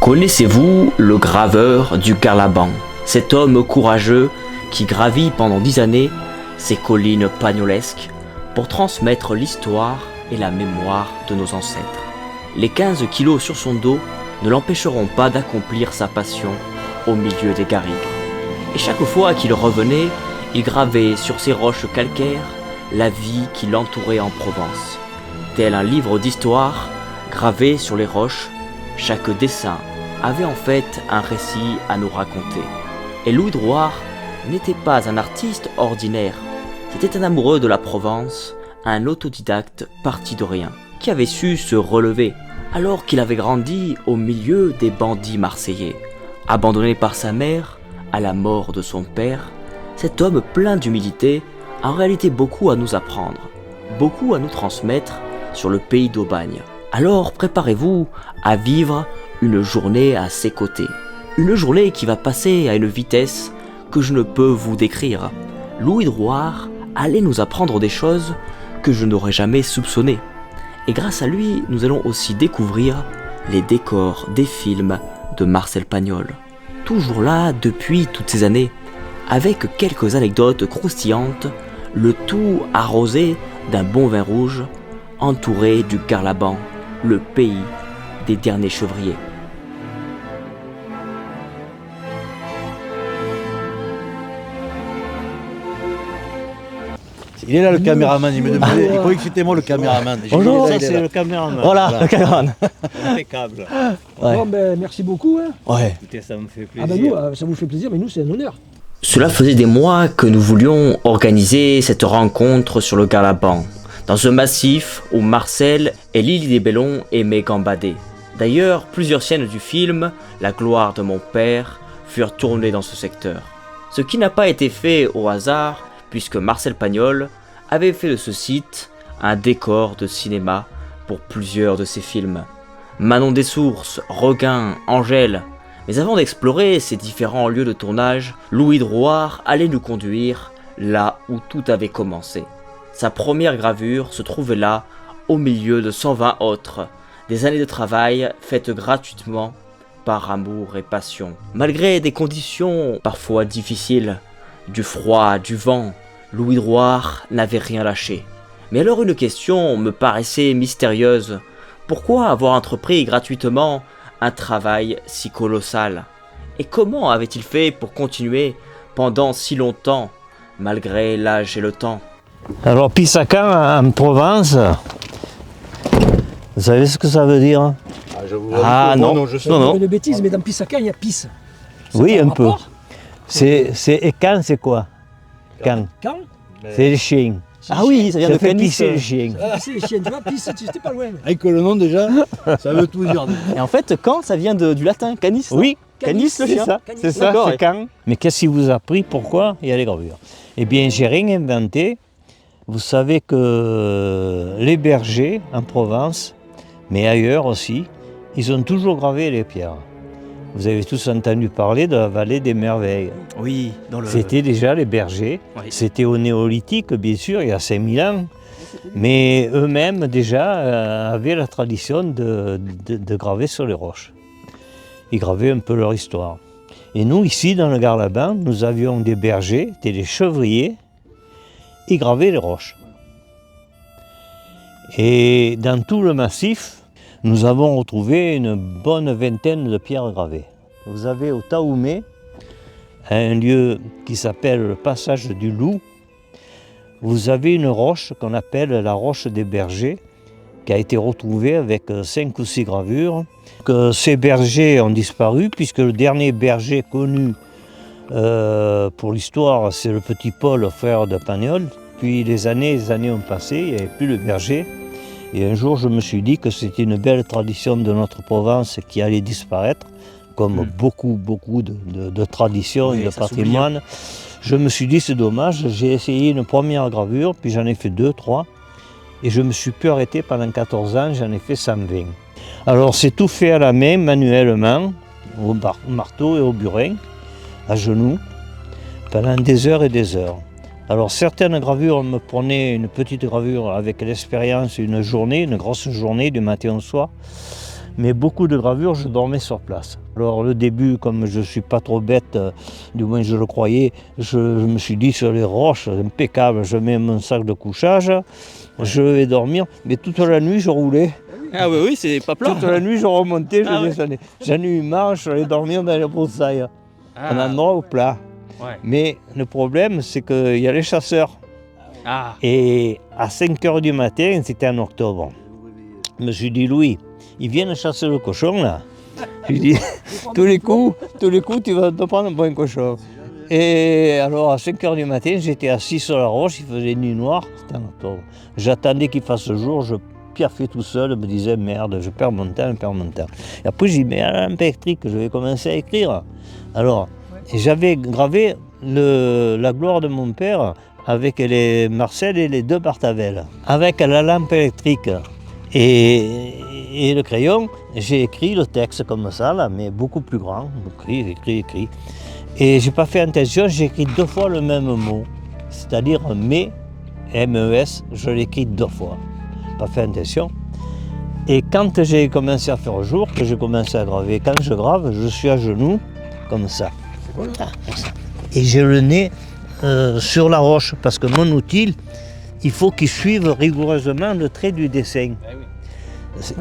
Connaissez-vous le graveur du Garlaban, cet homme courageux qui gravit pendant 10 années ces collines pagnolesques pour transmettre l'histoire et la mémoire de nos ancêtres. Les 15 kilos sur son dos ne l'empêcheront pas d'accomplir sa passion au milieu des garrigues. Et chaque fois qu'il revenait, il gravait sur ces roches calcaires la vie qui l'entourait en Provence. Tel un livre d'histoire gravé sur les roches, chaque dessin avait en fait un récit à nous raconter. Et Louis Drouard n'était pas un artiste ordinaire, c'était un amoureux de la Provence, un autodidacte parti de rien, qui avait su se relever alors qu'il avait grandi au milieu des bandits marseillais. Abandonné par sa mère, à la mort de son père, cet homme plein d'humilité a en réalité beaucoup à nous apprendre, beaucoup à nous transmettre sur le pays d'Aubagne. Alors préparez-vous à vivre une journée à ses côtés. Une journée qui va passer à une vitesse que je ne peux vous décrire. Louis Drouard allait nous apprendre des choses que je n'aurais jamais soupçonnées. Et grâce à lui, nous allons aussi découvrir les décors des films de Marcel Pagnol. Toujours là depuis toutes ces années, avec quelques anecdotes croustillantes, le tout arrosé d'un bon vin rouge, entouré du Garlaban, le pays des derniers chevriers. Il est là le caméraman, il me demandait, il croyait que c'était moi le caméraman. Bonjour, ça c'est le caméraman. Voilà, le caméraman. Impeccable. Ouais. Bon, ben, merci beaucoup. Hein. Ouais. Écoutez, ça me fait plaisir. Ah ben nous, ça vous fait plaisir, mais nous, c'est un honneur. Cela faisait des mois que nous voulions organiser cette rencontre sur le Garlaban, dans ce massif où Marcel et Lily des Bellons aimaient gambader. D'ailleurs, plusieurs scènes du film La gloire de mon père furent tournées dans ce secteur. Ce qui n'a pas été fait au hasard, puisque Marcel Pagnol avait fait de ce site un décor de cinéma pour plusieurs de ses films. Manon des Sources, Requin, Angèle. Mais avant d'explorer ces différents lieux de tournage, Louis Drouard allait nous conduire là où tout avait commencé. Sa première gravure se trouvait là, au milieu de 120 autres, des années de travail faites gratuitement par amour et passion. Malgré des conditions parfois difficiles, du froid, du vent, Louis Drouard n'avait rien lâché. Mais alors une question me paraissait mystérieuse. Pourquoi avoir entrepris gratuitement un travail si colossal? Et comment avait-il fait pour continuer pendant si longtemps, malgré l'âge et le temps? Alors, Pissacan en Provence, vous savez ce que ça veut dire? Non, je sais. Non. Une bêtise, mais dans Pissacan, il y a pisse. Oui, un peu. Rapport Et can, c'est quoi? Can. Quand C'est les chiens. Ah oui, Ça fait pisser les chiens. c'est les chiens, tu vois, pisse, tu n'étais pas loin. Avec le nom déjà, ça veut tout dire. Et en fait, quand ça vient du latin, canis. Oui, Canis, c'est le chien. ça, Canis. c'est ça, D'accord, c'est ouais. can. Mais qu'est-ce qui vous a pris? Pourquoi il y a les gravures? Eh bien, j'ai rien inventé. Vous savez que les bergers en Provence, mais ailleurs aussi, ils ont toujours gravé les pierres. Vous avez tous entendu parler de la vallée des merveilles. Oui, dans le. C'était déjà les bergers. Oui. C'était au néolithique, bien sûr, il y a 5000 ans. Mais eux-mêmes, déjà, avaient la tradition de graver sur les roches. Ils gravaient un peu leur histoire. Et nous, ici, dans le Garlaban, nous avions des bergers, des chevriers, ils gravaient les roches. Et dans tout le massif, nous avons retrouvé une bonne vingtaine de pierres gravées. Vous avez au Taoumé un lieu qui s'appelle le passage du Loup. Vous avez une roche qu'on appelle la roche des bergers, qui a été retrouvée avec 5 ou 6 gravures. Que ces bergers ont disparu, puisque le dernier berger connu pour l'histoire, c'est le petit Paul, frère de Pagnol. Puis les années ont passé, il n'y avait plus de berger. Et un jour, je me suis dit que c'était une belle tradition de notre Provence qui allait disparaître, comme beaucoup de traditions et de patrimoine. Je me suis dit, c'est dommage, j'ai essayé une première gravure, puis j'en ai fait 2, 3, et je me suis plus arrêté pendant 14 ans, j'en ai fait 120. Alors, c'est tout fait à la main, manuellement, au marteau et au burin, à genoux, pendant des heures et des heures. Alors certaines gravures me prenaient une petite gravure avec l'expérience une journée, une grosse journée du matin au soir. Mais beaucoup de gravures, je dormais sur place. Alors le début, comme je ne suis pas trop bête, du moins je le croyais, je me suis dit sur les roches, impeccable, je mets mon sac de couchage, je vais dormir, mais toute la nuit je roulais. Ah oui, c'est pas plat. Toute la nuit je remontais, je Ah ouais. descendais. J'en ai eu marre, je suis allé dormir dans les broussailles, un endroit au plat. Ouais. Mais le problème, c'est qu'il y a les chasseurs. Ah. Et à 5 h du matin, c'était en octobre, je me suis dit, Louis, ils viennent chasser le cochon là. Je lui dis, tous les coups, tu vas te prendre un bon cochon. Et alors à 5 h du matin, j'étais assis sur la roche, il faisait nuit noire, c'était en octobre. J'attendais qu'il fasse jour, je piaffais tout seul, je me disais, merde, je perds mon temps. Et après, j'ai dit, mais à la lampe électrique, je vais commencer à écrire. Alors, j'avais gravé la gloire de mon père avec les Marcel et les 2 Bartavel, avec la lampe électrique. Et le crayon, j'ai écrit le texte comme ça, là, mais beaucoup plus grand, écrit. Et j'ai pas fait attention, j'ai écrit 2 fois le même mot, c'est-à-dire mais, M-E-S, je l'ai écrit 2 fois, pas fait attention. Et quand j'ai commencé à faire jour, que j'ai commencé à graver, quand je grave, je suis à genoux, comme ça. Et j'ai le nez sur la roche, parce que mon outil, il faut qu'il suive rigoureusement le trait du dessin.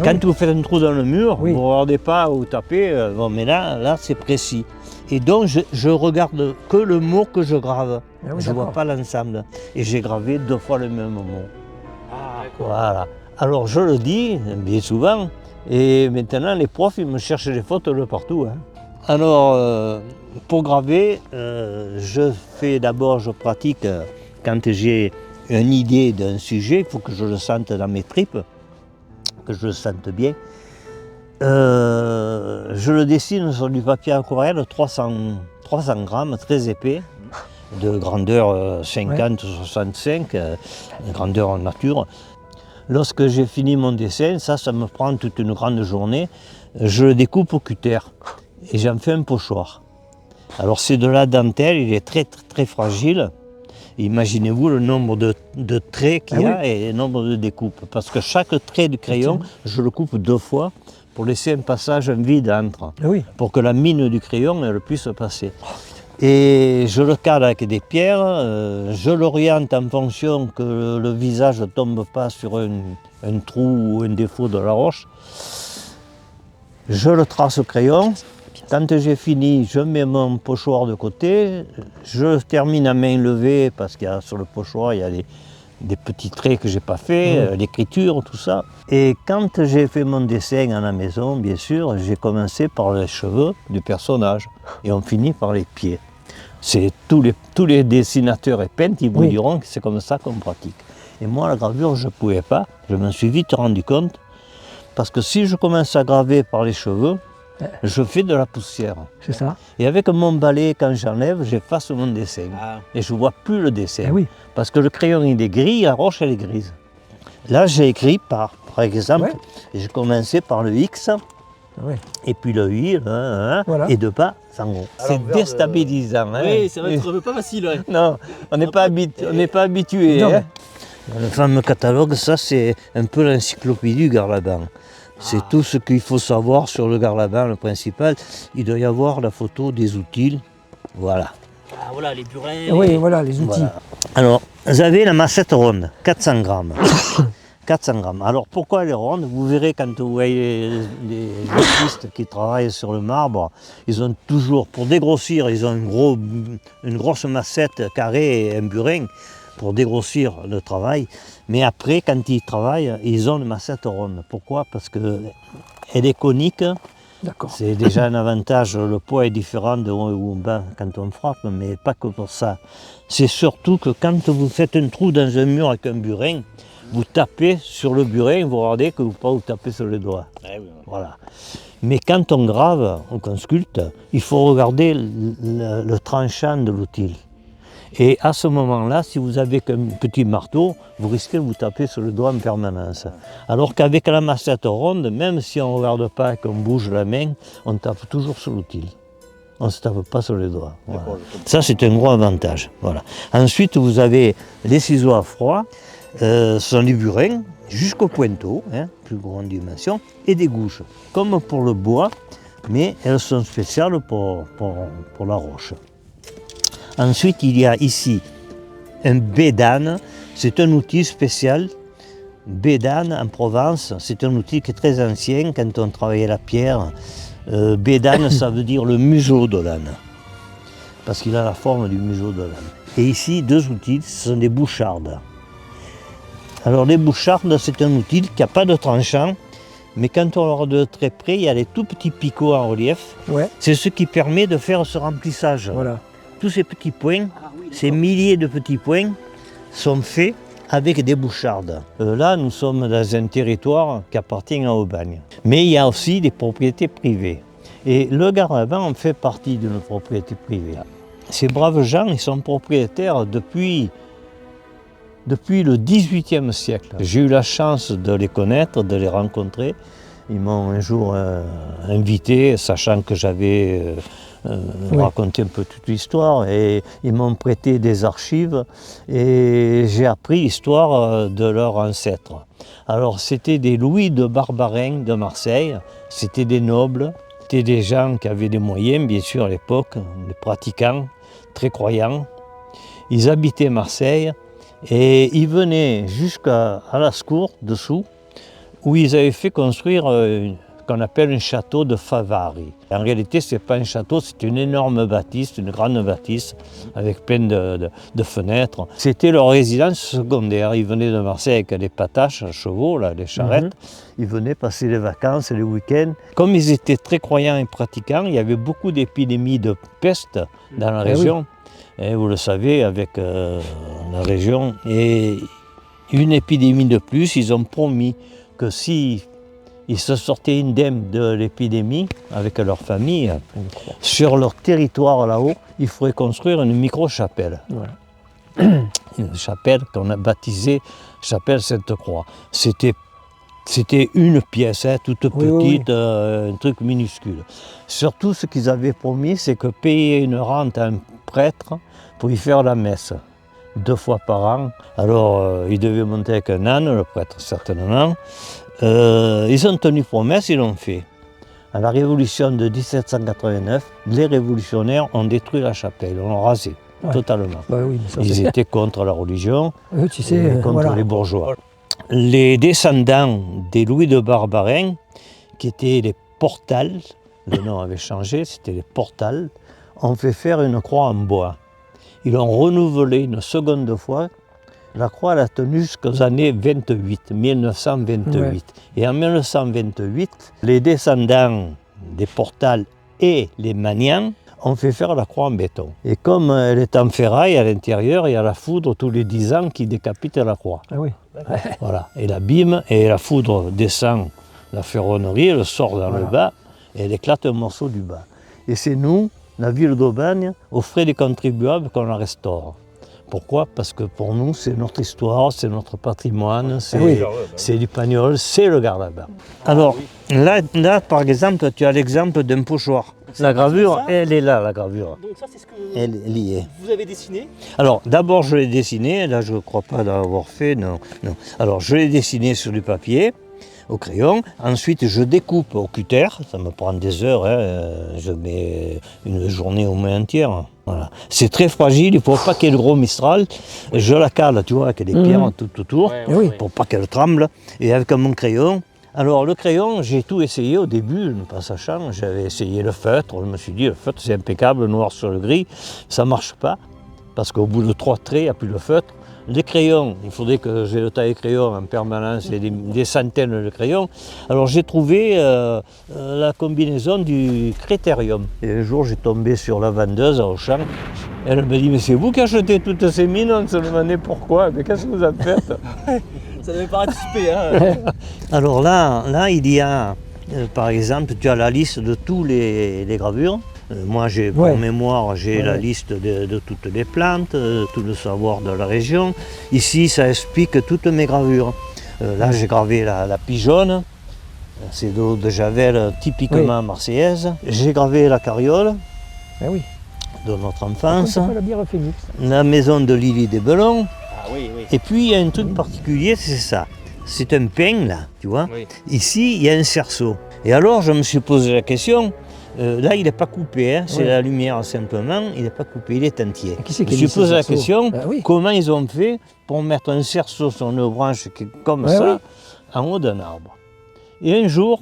Quand vous faites un trou dans le mur, vous ne regardez pas où taper, bon, mais là c'est précis. Et donc je regarde que le mot que je grave, je ne vois pas l'ensemble. Et j'ai gravé 2 fois le même mot. Voilà. Alors je le dis bien souvent, et maintenant les profs ils me cherchent des fautes de partout. Hein. Alors pour graver, je pratique quand j'ai une idée d'un sujet, il faut que je le sente dans mes tripes, que je le sente bien. Je le dessine sur du papier aquarelle 300 grammes, très épais, de grandeur 50-65, grandeur en nature. Lorsque j'ai fini mon dessin, ça me prend toute une grande journée, je le découpe au cutter et j'en fais un pochoir. Alors c'est de la dentelle, il est très fragile. Imaginez-vous le nombre de traits qu'il y a et le nombre de découpes. Parce que chaque trait du crayon, je le coupe 2 fois pour laisser un passage, un vide entre. Pour que la mine du crayon elle puisse passer. Et je le cale avec des pierres, je l'oriente en fonction que le visage ne tombe pas sur un trou ou un défaut de la roche. Je le trace au crayon. Quand j'ai fini, je mets mon pochoir de côté, je termine à main levée parce qu'il y a sur le pochoir, il y a des petits traits que je n'ai pas fait, l'écriture, tout ça. Et quand j'ai fait mon dessin à la maison, bien sûr, j'ai commencé par les cheveux du personnage et on finit par les pieds. C'est tous les dessinateurs et peintres, ils vous diront que c'est comme ça qu'on pratique. Et moi, la gravure, je ne pouvais pas, je m'en suis vite rendu compte, parce que si je commence à graver par les cheveux, je fais de la poussière. C'est ça. Et avec mon balai, quand j'enlève, j'efface mon dessin. Et je ne vois plus le dessin. Parce que le crayon, il est gris, la roche, elle est grise. Là, j'ai écrit par exemple, j'ai commencé par le X, et puis le Y, et de bas en haut. C'est déstabilisant. Oui, ça va être pas facile. Ouais. Non, on n'est pas habitué. Hein. Le fameux catalogue, ça, c'est un peu l'encyclopédie du Garlaban. C'est tout ce qu'il faut savoir sur le Garlaban, le principal. Il doit y avoir la photo des outils. Voilà. Ah voilà, les burins. Oui, voilà, les outils. Voilà. Alors, vous avez la massette ronde, 400 grammes. 400 grammes. Alors, pourquoi elle est ronde? Vous verrez quand vous voyez les artistes qui travaillent sur le marbre, ils ont toujours, pour dégrossir, ils ont une grosse massette carrée et un burin pour dégrossir le travail. Mais après, quand ils travaillent, ils ont une massette ronde. Pourquoi? Parce qu'elle est conique. C'est déjà un avantage. Le poids est différent de haut ou bas quand on frappe, mais pas que pour ça. C'est surtout que quand vous faites un trou dans un mur avec un burin, vous tapez sur le burin, vous regardez que vous tapez sur les doigts. Voilà. Mais quand on grave ou qu'on sculpte, il faut regarder le tranchant de l'outil. Et à ce moment-là, si vous avez qu'un petit marteau, vous risquez de vous taper sur le doigt en permanence. Alors qu'avec la massette ronde, même si on ne regarde pas et qu'on bouge la main, on tape toujours sur l'outil. On ne se tape pas sur les doigts. Voilà. Ça, c'est un gros avantage. Voilà. Ensuite, vous avez les ciseaux à froid. Ce sont des burins jusqu'au pointeau, hein, plus grande dimension, et des gouges, comme pour le bois, mais elles sont spéciales pour la roche. Ensuite, il y a ici un bédane, c'est un outil spécial. Bédane en Provence, c'est un outil qui est très ancien quand on travaillait la pierre. Bédane, ça veut dire le museau de l'âne, parce qu'il a la forme du museau de l'âne. Et ici, deux outils, ce sont des bouchardes. Alors les bouchardes, c'est un outil qui n'a pas de tranchant, mais quand on le regarde de très près, il y a les tout petits picots en relief. Ouais, C'est ce qui permet de faire ce remplissage. voilà. Tous ces petits points, ces milliers de petits points, sont faits avec des bouchardes. Là, nous sommes dans un territoire qui appartient à Aubagne. Mais il y a aussi des propriétés privées. Et le Garlaban en fait partie d'une propriété privée. Ces braves gens, ils sont propriétaires depuis le XVIIIe siècle. J'ai eu la chance de les connaître, de les rencontrer. Ils m'ont un jour invité, sachant que j'avais raconté un peu toute l'histoire, et ils m'ont prêté des archives, et j'ai appris l'histoire de leurs ancêtres. Alors c'était des Louis de Barbarin de Marseille, c'était des nobles, c'était des gens qui avaient des moyens, bien sûr à l'époque, des pratiquants, très croyants. Ils habitaient Marseille, et ils venaient jusqu'à Lascours, dessous, où ils avaient fait construire ce qu'on appelle un château de Favari. En réalité, ce n'est pas un château, c'est une énorme bâtisse, une grande bâtisse, avec plein de fenêtres. C'était leur résidence secondaire. Ils venaient de Marseille avec des pataches à chevaux, là, des charrettes. Ils venaient passer les vacances et les week-ends. Comme ils étaient très croyants et pratiquants, il y avait beaucoup d'épidémies de peste dans la région. Et vous le savez, avec la région. Et une épidémie de plus, ils ont promis que si ils se sortaient indemnes de l'épidémie avec leur famille, sur leur territoire là-haut, il faudrait construire une micro-chapelle. Voilà. Une chapelle qu'on a baptisée Chapelle Sainte-Croix. C'était une pièce, hein, toute petite, un truc minuscule. Surtout, ce qu'ils avaient promis, c'est que payer une rente à un prêtre pour y faire la messe 2 fois par an. Alors, il devait monter avec un âne, le prêtre certainement. Ils ont tenu promesse, ils l'ont fait. À la révolution de 1789, les révolutionnaires ont détruit la chapelle, ils l'ont rasée totalement. Bah oui, mais ça, Ils étaient contre la religion, tu sais, et contre voilà. les bourgeois. Les descendants des Louis de Barbarin, qui étaient les Portals, le nom avait changé, c'était les Portals, ont fait faire une croix en bois. Ils l'ont renouvelée une seconde fois. La croix elle a tenu jusqu'aux années 1928. Ouais. Et en 1928, les descendants des Portals et les Magnans ont fait faire la croix en béton. Et comme elle est en ferraille à l'intérieur, il y a la foudre tous les 10 ans qui décapite la croix. Ah oui. Voilà. Et l'abîme, et la foudre descend la ferronnerie, elle sort dans le bas, et elle éclate un morceau du bas. Et c'est nous, la ville d'Aubagne, aux frais des contribuables, qu'on la restaure. Pourquoi? Parce que pour nous, c'est notre histoire, c'est notre patrimoine, c'est l'Hispaniol, c'est le Garlaban. Alors, là, par exemple, tu as l'exemple d'un pochoir. La gravure, elle est là, la gravure. Donc ça, c'est ce que Elle est liée. vous avez dessiné. Alors, d'abord, je l'ai dessiné, là, je ne crois pas l'avoir fait, non. Alors, je l'ai dessiné sur du papier, au crayon. Ensuite, je découpe au cutter, ça me prend des heures, hein. Je mets une journée au moins entière. Voilà. C'est très fragile, il ne faut pas qu'il y ait de gros Mistral. Je la cale, tu vois, avec des pierres tout autour, pour pas qu'elle tremble. Et avec mon crayon. Alors, le crayon, j'ai tout essayé au début, pas sachant. J'avais essayé le feutre, je me suis dit, le feutre, c'est impeccable, noir sur le gris. Ça ne marche pas, parce qu'au bout de 3 traits, il n'y a plus de feutre. Les crayons, il faudrait que j'ai le taille crayon en permanence, et des centaines de crayons. Alors j'ai trouvé la combinaison du Critérium. Et un jour, j'ai tombé sur la vendeuse au champ. Elle me dit, mais c'est vous qui achetez toutes ces mines? On se demandait pourquoi, mais qu'est-ce que vous en faites? Ça devait paraître suspect, hein. Alors là, il y a, par exemple, tu as la liste de tous les gravures. Moi, pour mémoire, j'ai la liste de toutes les plantes, tout le savoir de la région. Ici, ça explique toutes mes gravures. Là, j'ai gravé la pigeonne, c'est d'eau de Javel typiquement marseillaise. J'ai gravé la carriole Ah oui. de notre Par contre, enfance, c'est pas la bière Phoenix. la maison de Lily des Belons. oui, oui. Et puis il y a un truc particulier, c'est ça. C'est un pin là, tu vois. Oui. Ici, il y a un cerceau. Et alors je me suis posé la question, là il n'est pas coupé, hein, c'est Ouais. la lumière simplement, il n'est pas coupé, il est entier. Qui c'est Je qui a me mis suis posé ce la cerceau? question, Ah oui. comment ils ont fait pour mettre un cerceau sur une branche qui est comme Ouais, ça, oui. en haut d'un arbre. Et un jour,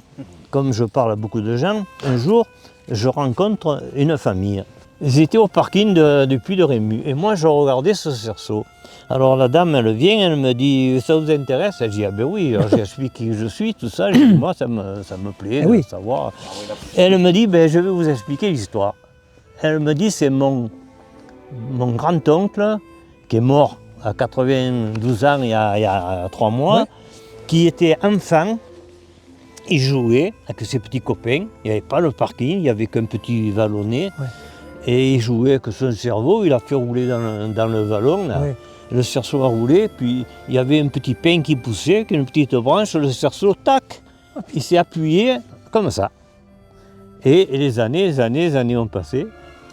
comme je parle à beaucoup de gens, un jour, je rencontre une famille. Ils étaient au parking du Puy de Rému et moi je regardais ce cerceau. Alors la dame, elle vient, elle me dit « ça vous intéresse ?» Je dis « ah ben oui », alors j'explique qui je suis, tout ça, je dis, moi ça me plaît Eh de oui. savoir. Et elle me dit ben, « je vais vous expliquer l'histoire ». Elle me dit « c'est mon grand-oncle qui est mort à 92 ans il y a 3 mois, Ouais. qui était enfant. Il jouait avec ses petits copains, il n'y avait pas le parking, il n'y avait qu'un petit vallonnet. Ouais. Et il jouait avec son cerveau, il a fait rouler dans le vallon. Là. Ouais. Le cerceau a roulé, puis il y avait un petit pin qui poussait, avec une petite branche, le cerceau, tac, il s'est appuyé comme ça. Et les années ont passé,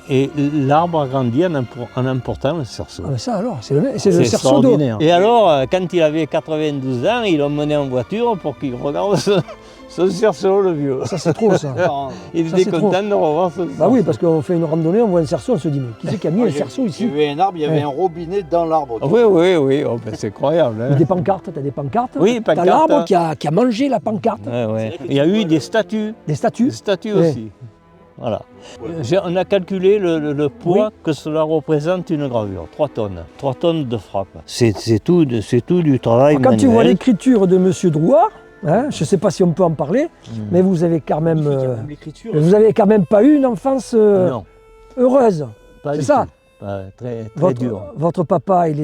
et l'arbre a grandi en emportant le cerceau. Ah, mais ça alors, c'est le cerceau d'eau. extraordinaire. Et alors, quand il avait 92 ans, ils l'ont mené en voiture pour qu'il regarde son cerceau, le vieux. Ça c'est trop ça. Il Ça, était c'est content de revoir son Bah oui, parce qu'on fait une randonnée, on voit un cerceau, on se dit mais qui c'est qui a mis Moi, un cerceau J'ai ici? vu un arbre, il y avait Ouais. un robinet dans l'arbre. Ah oui, oh, ben, c'est croyable. Hein. Des pancartes, t'as des pancartes. Oui, T'as pancarte. l'arbre qui a mangé la pancarte. Ouais, ouais. C'est vrai que Il y a tu eu vois des le- statues. Des statues. Des statues Ouais. aussi. Voilà. On a calculé le poids que cela représente une gravure, 3 tonnes. 3 tonnes de frappe. C'est tout du travail Alors, quand tu vois manuel. l'écriture de Monsieur Drouard, hein, je ne sais pas si on peut en parler, mais vous avez quand même, Magnifique, hein, même l'écriture. vous avez quand même pas eu une enfance Non, heureuse. pas c'est du ça. tout. Pas- très dur, Votre papa, il a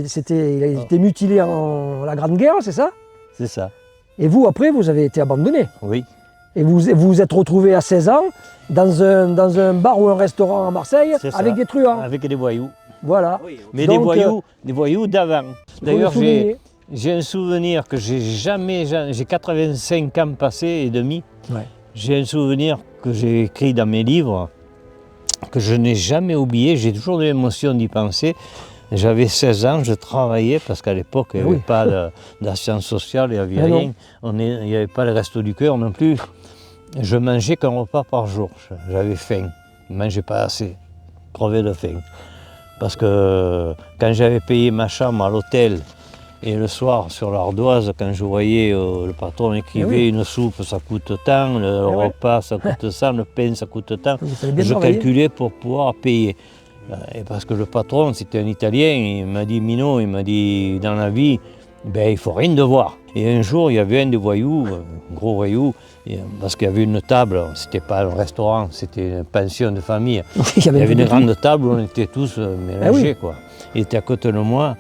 été mutilé en la Grande Guerre, c'est ça? c'est ça. Et vous, après, vous avez été abandonné. Oui. Et vous vous êtes retrouvé à 16 ans dans un bar ou un restaurant à Marseille C'est ça. avec des truands. Avec des voyous. Voilà. Oui, Mais Donc, des voyous d'avant. Faut D'ailleurs, le souligner. j'ai un souvenir que j'ai 85 ans passés et demi. Ouais. J'ai un souvenir que j'ai écrit dans mes livres, que je n'ai jamais oublié, j'ai toujours de l'émotion d'y penser. J'avais 16 ans, je travaillais parce qu'à l'époque, il n'y avait Oui. pas d'assurance sociale, il n'y avait Mais non. rien. Il n'y avait pas le resto du cœur non plus. Je mangeais qu'un repas par jour. J'avais faim. Je ne mangeais pas assez. Je crevais de faim. Parce que quand j'avais payé ma chambre à l'hôtel, et le soir, sur l'ardoise, quand je voyais le patron écrivait oui. une soupe, ça coûte tant, le ouais. repas, ça coûte ça, le pain, ça coûte tant, Vous savez bien je travailler. calculais pour pouvoir payer. Et parce que le patron, c'était un Italien, il m'a dit, Mino, il m'a dit, dans la vie, ben, il faut rien devoir. Et un jour, il y avait un des voyous, un gros voyou, parce qu'il y avait une table, c'était pas un restaurant, c'était une pension de famille. Il y Il y avait de une tout. grande table où on était tous mélangés, oui. quoi. Il était à côté de moi,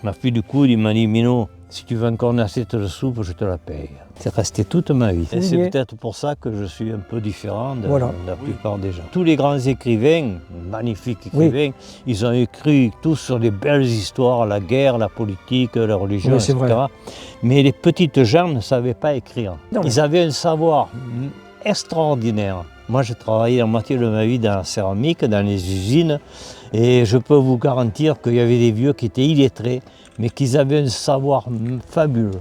il m'a pris du coude, il m'a dit, Mino, si tu veux encore une assiette de soupe, je te la paye. C'est resté toute ma vie. Et c'est bien. peut-être pour ça que je suis un peu différent de, Voilà. de la plupart des gens. Tous les grands écrivains, magnifiques écrivains, ils ont écrit tous sur des belles histoires, la guerre, la politique, la religion, Oui, c'est etc. vrai. Mais les petites gens ne savaient pas écrire. Non. Ils avaient un savoir extraordinaire. Moi, j'ai travaillé la moitié de ma vie dans la céramique, dans les usines, et je peux vous garantir qu'il y avait des vieux qui étaient illettrés, mais qui avaient un savoir fabuleux.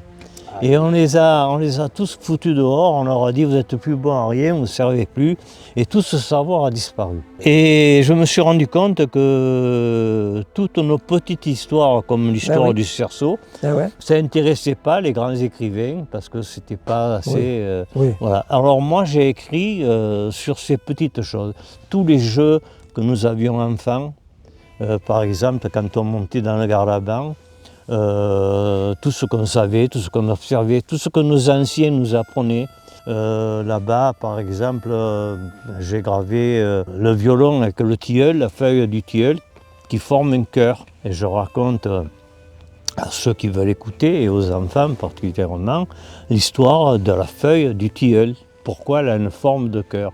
Et on les a tous foutus dehors, on leur a dit vous n'êtes plus bons à rien, vous ne servez plus, et tout ce savoir a disparu. Et je me suis rendu compte que toutes nos petites histoires, comme l'histoire Ben oui. du cerceau, Ah ouais. ça n'intéressait pas les grands écrivains, parce que c'était pas assez... Oui. Voilà. Alors moi j'ai écrit sur ces petites choses. Tous les jeux que nous avions enfants, par exemple quand on montait dans le Garlaban, tout ce qu'on savait, tout ce qu'on observait, tout ce que nos anciens nous apprenaient. Là-bas, par exemple, j'ai gravé le violon avec le tilleul, la feuille du tilleul, qui forme un cœur. Et je raconte à ceux qui veulent écouter, et aux enfants particulièrement, l'histoire de la feuille du tilleul. Pourquoi elle a une forme de cœur?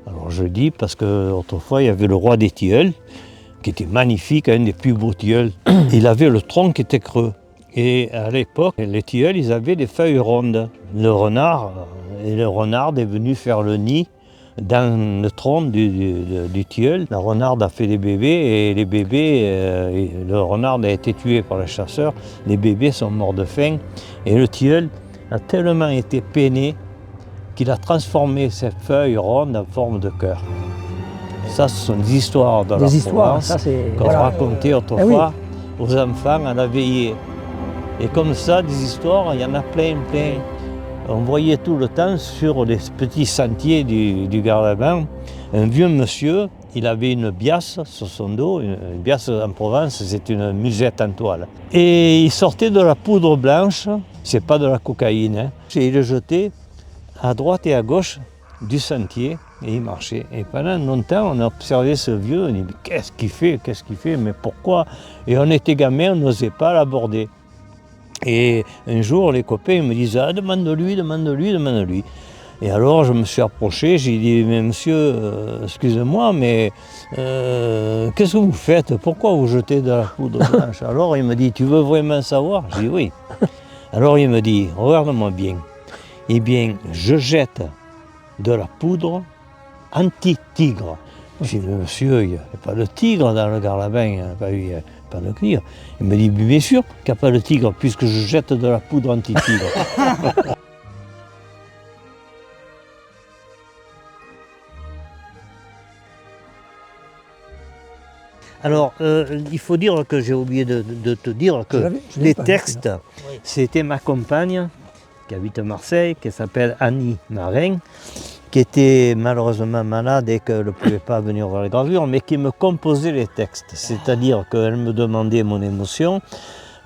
Alors je dis parce qu'autrefois, il y avait le roi des tilleuls, qui était magnifique, un des plus beaux tilleuls. Il avait le tronc qui était creux. Et à l'époque, les tilleuls, ils avaient des feuilles rondes. Le renard est venu faire le nid dans le tronc du tilleul. La renarde a fait des bébés et les bébés, le renard a été tué par les chasseurs, les bébés sont morts de faim et le tilleul a tellement été peiné qu'il a transformé ses feuilles rondes en forme de cœur. Ça, ce sont des histoires de la Provence ça c'est. qu'on racontait autrefois aux enfants à la veillée. Et comme ça, des histoires, il y en a plein. On voyait tout le temps sur les petits sentiers du Garlaban, un vieux monsieur, il avait une biasse sur son dos. Une biasse en Provence, c'est une musette en toile. Et il sortait de la poudre blanche, c'est pas de la cocaïne, hein, et il le jetait à droite et à gauche du sentier et il marchait. Et pendant longtemps, on a observé ce vieux, on dit qu'est-ce qu'il fait, mais pourquoi? Et on était gamins, on n'osait pas l'aborder. Et un jour, les copains me disent ah, demande-lui. Et alors je me suis approché, j'ai dit mais monsieur, excusez-moi, mais qu'est-ce que vous faites? Pourquoi vous jetez de la poudre blanche? Alors il me dit tu veux vraiment savoir? J'ai dit oui. Alors il me dit regarde-moi bien. Eh bien, je jette de la poudre anti-tigre. J'ai dit, monsieur, il n'y a pas de tigre dans le Garlaban, il n'y a pas de tigre. Il me dit, bien sûr qu'il n'y a pas de tigre, puisque je jette de la poudre anti-tigre. Alors, il faut dire que j'ai oublié de te dire que les textes, c'était ma compagne, qui habite à Marseille, qui s'appelle Annie Marin, qui était malheureusement malade et qu'elle ne pouvait pas venir voir les gravures, mais qui me composait les textes. C'est-à-dire qu'elle me demandait mon émotion,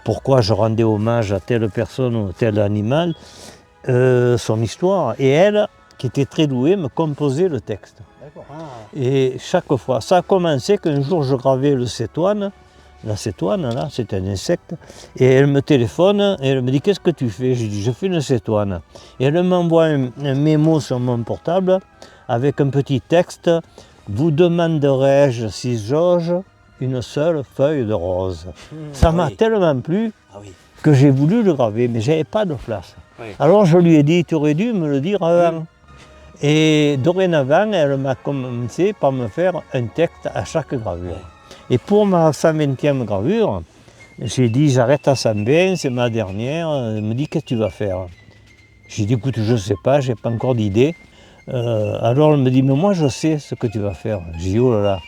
pourquoi je rendais hommage à telle personne ou tel animal, son histoire. Et elle, qui était très douée, me composait le texte. Et chaque fois, ça a commencé qu'un jour je gravais le cétoine. La cétoine, là, c'est un insecte. Et elle me téléphone et elle me dit « Qu'est-ce que tu fais ?» Je dis « Je fais une cétoine. » Et elle m'envoie un mémo sur mon portable avec un petit texte « Vous demanderai-je, si j'ose, une seule feuille de rose. » Ça m'a tellement plu que j'ai voulu le graver, mais je n'avais pas de place. Alors je lui ai dit « Tu aurais dû me le dire avant. » Et dorénavant, elle m'a commencé par me faire un texte à chaque gravure. Et pour ma 120e gravure, j'ai dit j'arrête à 120, c'est ma dernière. Elle me dit qu'est-ce que tu vas faire? J'ai dit écoute, je ne sais pas, je n'ai pas encore d'idée. Alors elle me dit mais moi je sais ce que tu vas faire. J'ai dit oh là là,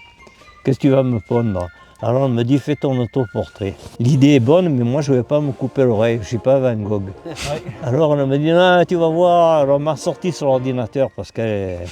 qu'est-ce que tu vas me pondre? Alors elle me dit fais ton autoportrait. L'idée est bonne, mais moi je ne vais pas me couper l'oreille, je ne suis pas Van Gogh. Alors elle me dit non, tu vas voir. Alors elle m'a sorti sur l'ordinateur parce qu'elle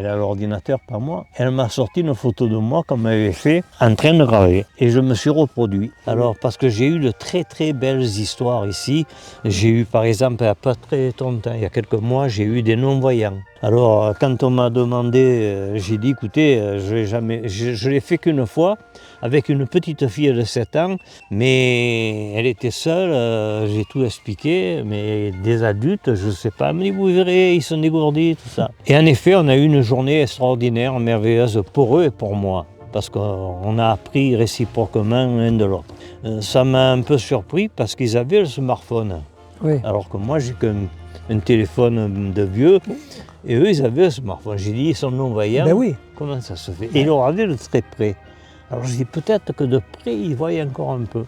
a l'ordinateur, pas moi. Elle m'a sorti une photo de moi comme elle avait fait en train de graver. Et je me suis reproduit. Alors, parce que j'ai eu de très très belles histoires ici. J'ai eu par exemple, il n'y a pas très longtemps, il y a quelques mois, j'ai eu des non-voyants. Alors, quand on m'a demandé, j'ai dit écoutez, je l'ai fait qu'une fois avec une petite fille de 7 ans, mais elle était seule, j'ai tout expliqué, mais des adultes, je ne sais pas, mais vous verrez, ils sont dégourdis, tout ça. Et en effet, on a eu une journée extraordinaire, merveilleuse pour eux et pour moi, parce qu'on a appris réciproquement l'un de l'autre. Ça m'a un peu surpris parce qu'ils avaient le smartphone, alors que moi j'ai qu'un téléphone de vieux, et eux ils avaient le smartphone. J'ai dit, ils sont non-voyants, comment ça se fait? Et ils l'ont regardé de très près. Alors je dis peut-être que de près ils voient encore un peu.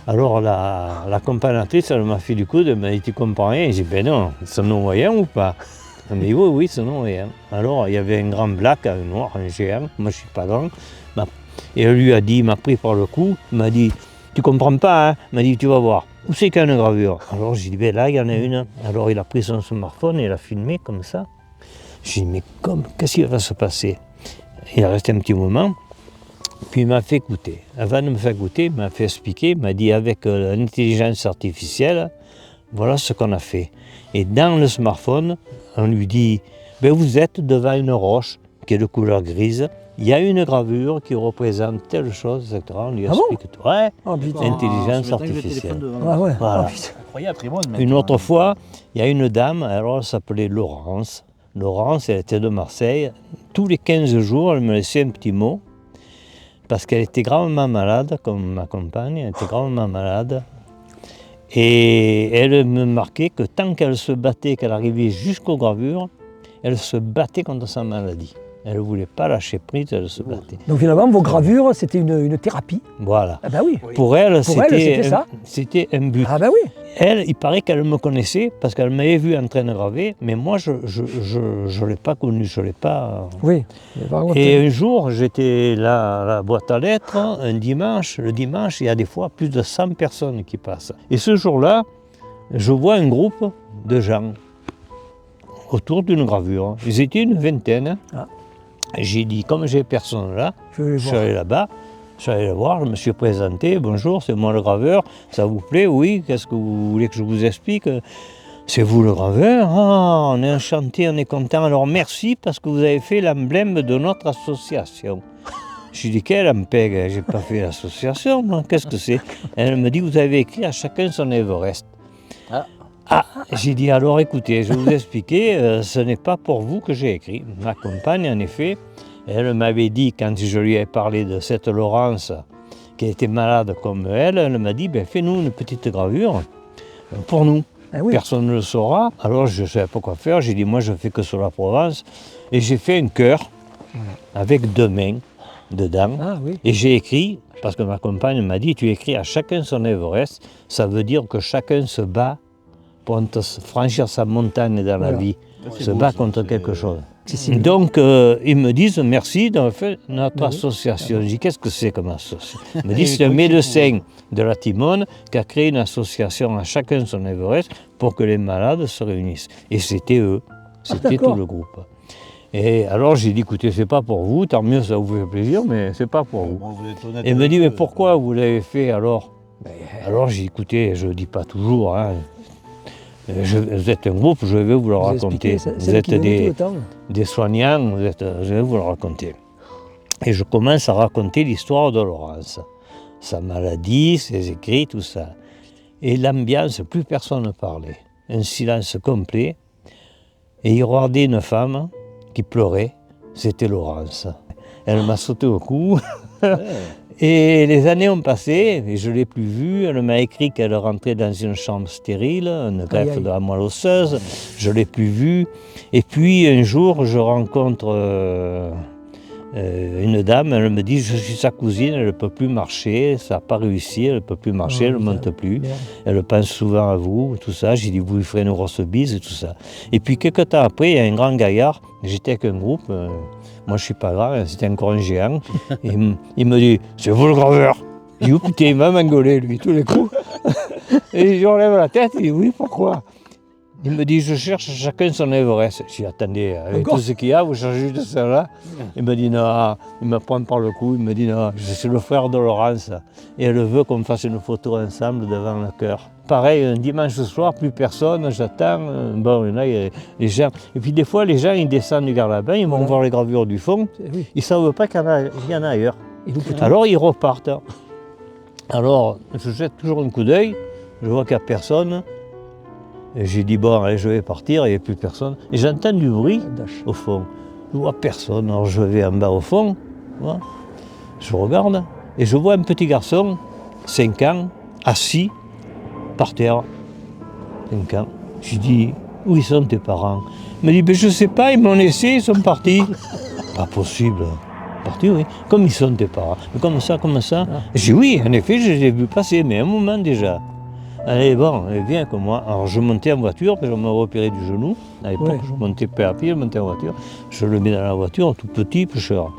Alors l'accompagnatrice, elle m'a fait du coude, elle m'a dit tu comprends rien? J'ai dit ben non, ils sont non-voyants ou pas? Elle m'a dit oui, ils sont non-voyants. Alors il y avait un grand black, un noir, un géant, moi je suis pas grand. Et elle lui a dit, il m'a pris par le cou, il m'a dit tu comprends pas, hein? Il m'a dit tu vas voir, où c'est qu'il y a une gravure? Alors j'ai dit ben là il y en a une. Alors il a pris son smartphone et il a filmé comme ça. J'ai dit mais qu'est-ce qui va se passer? Il a resté un petit moment. Puis il m'a fait goûter. Avant de me faire goûter, il m'a fait expliquer, il m'a dit avec l'intelligence artificielle, voilà ce qu'on a fait. Et dans le smartphone, on lui dit, ben vous êtes devant une roche qui est de couleur grise, il y a une gravure qui représente telle chose, etc. On lui explique tout. Ouais, intelligence artificielle. Voilà. Une autre fois, il y a une dame, alors elle s'appelait Laurence. Laurence, elle était de Marseille. Tous les 15 jours, elle me laissait un petit mot. Parce qu'elle était gravement malade, comme ma compagne, elle était gravement malade. Et elle me marquait que tant qu'elle se battait, qu'elle arrivait jusqu'aux gravures, elle se battait contre sa maladie. Elle ne voulait pas lâcher prise, elle se battait. Donc finalement, vos gravures, c'était une thérapie. Voilà. Ah ben oui. Pour elle, ça. c'était un but. Ah ben oui. Elle, il paraît qu'elle me connaissait parce qu'elle m'avait vu en train de graver, mais moi, je ne l'ai pas connue, je ne l'ai pas... Oui. Et un jour, j'étais là à la boîte à lettres, un dimanche. Le dimanche, il y a des fois plus de 100 personnes qui passent. Et ce jour-là, je vois un groupe de gens autour d'une gravure. Ils étaient une vingtaine. Ah. J'ai dit, comme j'ai personne là, je suis voir. allé là-bas, je suis allé le voir, je me suis présenté, bonjour, c'est moi le graveur, ça vous plaît? Oui, qu'est-ce que vous voulez que je vous explique? C'est vous le graveur? Ah, on est enchanté, on est content, alors merci parce que vous avez fait l'emblème de notre association. Je lui dis, quelle MPEG? J'ai pas fait l'association, moi, qu'est-ce que c'est? Elle me dit, vous avez écrit à chacun son Everest. Ah, j'ai dit, alors écoutez, je vais vous expliquer, ce n'est pas pour vous que j'ai écrit. Ma compagne, en effet, elle m'avait dit, quand je lui ai parlé de cette Laurence, qui était malade comme elle m'a dit, ben, fais-nous une petite gravure pour nous. Ah oui. Personne ne le saura. Alors je ne savais pas quoi faire, j'ai dit, moi je fais que sur la Provence. Et j'ai fait un cœur avec 2 mains dedans. Ah oui. Et j'ai écrit, parce que ma compagne m'a dit, tu écris à chacun son Everest, ça veut dire que chacun se bat pour franchir sa montagne dans la vie, se bat contre quelque chose. Donc, ils me disent merci d'avoir fait notre association. Je dis, qu'est-ce que c'est comme association? Ils me disent, c'est un médecin de la Timone qui a créé une association à chacun son Everest pour que les malades se réunissent. Et c'était eux, c'était tout le groupe. Et alors j'ai dit, écoutez, c'est pas pour vous, tant mieux, ça vous fait plaisir, mais c'est pas pour vous. Et il me dit, mais pourquoi vous l'avez fait alors? Alors j'ai dit, écoutez, je ne dis pas toujours, hein. Vous êtes un groupe, je vais vous le raconter. Vous êtes des soignants, je vais vous le raconter. Et je commence à raconter l'histoire de Laurence. Sa maladie, ses écrits, tout ça. Et l'ambiance, plus personne ne parlait. Un silence complet. Et il regardait une femme qui pleurait, c'était Laurence. Elle m'a sauté au cou. Et les années ont passé, et je ne l'ai plus vue. Elle m'a écrit qu'elle rentrait dans une chambre stérile, une greffe de la moelle osseuse. Je ne l'ai plus vue. Et puis un jour, je rencontre une dame, elle me dit, je suis sa cousine, elle ne peut plus marcher, ça n'a pas réussi, elle ne peut plus marcher, elle ne monte plus. Elle pense souvent à vous, tout ça. J'ai dit, vous lui ferez une grosse bise, tout ça. Et puis quelques temps après, il y a un grand gaillard, j'étais avec un groupe, moi je ne suis pas grand, c'était encore un géant. Il me dit, c'est vous le graveur? Je dis, oh putain, il m'a m'engueulé lui, tous les coups. Et je relève la tête, il dit, oui, pourquoi? Il me dit, je cherche chacun son Everest. Je dis, attendez, avec tout ce qu'il y a, vous cherchez juste ça-là? Il me dit, non, il me prend par le cou, il me dit, non, je suis le frère de Laurence. Et elle veut qu'on fasse une photo ensemble devant le cœur. Pareil, un dimanche soir, plus personne, j'attends. Bon, il y en a, les gens. Et puis des fois, les gens, ils descendent du Garlabin, ils vont voir les gravures du fond, ils ne savent pas qu'il y en a ailleurs. Alors ils repartent. Alors, je jette toujours un coup d'œil, je vois qu'il n'y a personne. Et j'ai dit, bon, allez, je vais partir, il n'y a plus personne. Et j'entends du bruit au fond. Je ne vois personne, alors je vais en bas au fond, voilà. Je regarde, et je vois un petit garçon, 5 ans, assis, par terre. 5 ans. Je dis, où ils sont tes parents? Il me dit, ben, je ne sais pas, ils m'ont laissé, ils sont partis. Pas possible. Partis, oui. Comme ils sont tes parents. Comme ça, comme ça. Je dis, oui, en effet, je les ai vus passer, mais un moment déjà. Allez, bon, viens avec moi. Alors je montais en voiture, puis je me repérais du genou. À l'époque, je montais peu à pied, je montais en voiture. Je le mets dans la voiture, tout petit, pêcheur.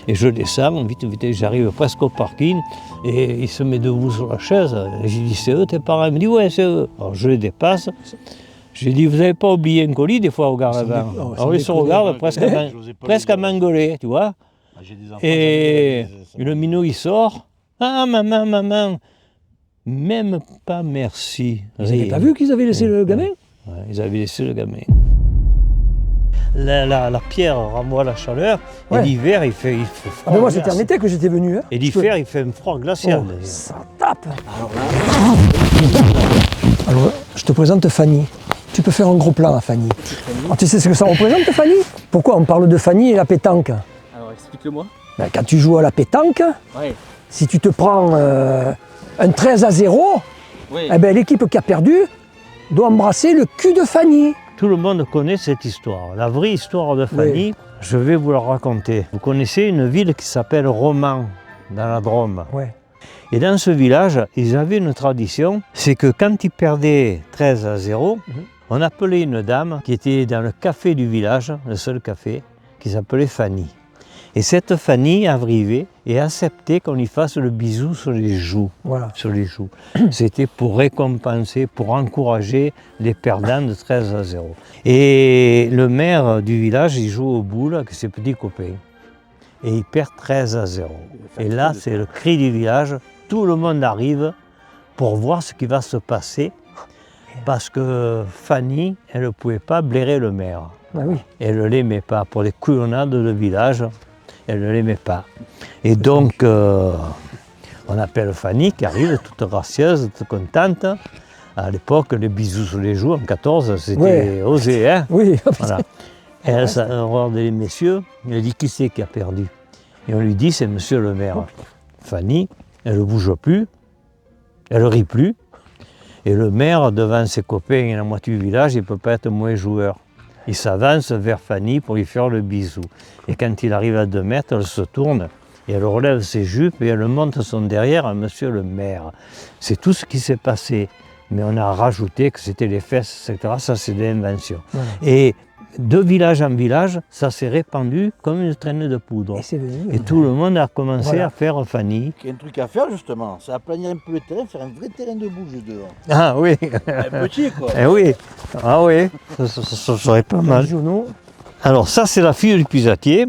Et je descends, vite, vite, j'arrive presque au parking, et il se met debout sur la chaise. Et j'ai dit, c'est eux tes parents? Il me dit, ouais, c'est eux. Alors je les dépasse. J'ai dit, vous n'avez pas oublié un colis des fois au Garlabin? Alors ils se regardent presque à m'engueuler, tu vois. Et le minot, il sort. Ah, maman, maman. Même pas merci. Vous n'avez pas vu qu'ils avaient laissé le gamin? Ouais, ils avaient laissé le gamin. La pierre renvoie la chaleur, et l'hiver, il fait froid. Mais moi, c'était en été que j'étais venu. Hein. Et l'hiver, il fait un froid glacial. Oh, ça tape. Alors, je te présente Fanny. Tu peux faire un gros plan à Fanny. Alors, tu sais ce que ça représente, Fanny? Pourquoi on parle de Fanny et la pétanque? Alors, explique-le-moi. Ben, quand tu joues à la pétanque, si tu te prends un 13-0, eh ben, l'équipe qui a perdu doit embrasser le cul de Fanny. Tout le monde connaît cette histoire. La vraie histoire de Fanny, je vais vous la raconter. Vous connaissez une ville qui s'appelle Romans, dans la Drôme. Ouais. Et dans ce village, ils avaient une tradition, c'est que quand ils perdaient 13-0, on appelait une dame qui était dans le café du village, le seul café, qui s'appelait Fanny. Et cette Fanny arrivait et acceptait qu'on lui fasse le bisou sur les joues. Voilà. Sur les joues. C'était pour récompenser, pour encourager les perdants de 13-0. Et le maire du village, il joue au boule avec ses petits copains. Et il perd 13-0. Et là, c'est le cri du village. Tout le monde arrive pour voir ce qui va se passer. Parce que Fanny, elle ne pouvait pas blairer le maire. Ah oui. Elle ne l'aimait pas. Pour les couillonnades de village, elle ne l'aimait pas. Et donc, on appelle Fanny qui arrive toute gracieuse, toute contente. À l'époque, les bisous sur les joues en 14, c'était osé. Hein, Oui. voilà. Et elle regarde les messieurs, elle dit qui c'est qui a perdu. Et on lui dit c'est monsieur le maire. Fanny, elle ne bouge plus, elle ne rit plus. Et le maire, devant ses copains et la moitié du village, il ne peut pas être moins joueur. Il s'avance vers Fanny pour lui faire le bisou. Et quand il arrive à 2 mètres, elle se tourne et elle relève ses jupes et elle monte son derrière à monsieur le maire. C'est tout ce qui s'est passé. Mais on a rajouté que c'était les fesses, etc. Ça, c'est des inventions. Voilà. Et de village en village, ça s'est répandu comme une traînée de poudre. Et c'est venu. Et tout le monde a commencé à faire Fanny. Il y a un truc à faire justement, c'est aplanir un peu le terrain, faire un vrai terrain de bouge dehors. Ah oui, Un petit quoi. eh oui, ah oui, ça serait pas mal. Giono. Alors ça, c'est la fille du puisatier.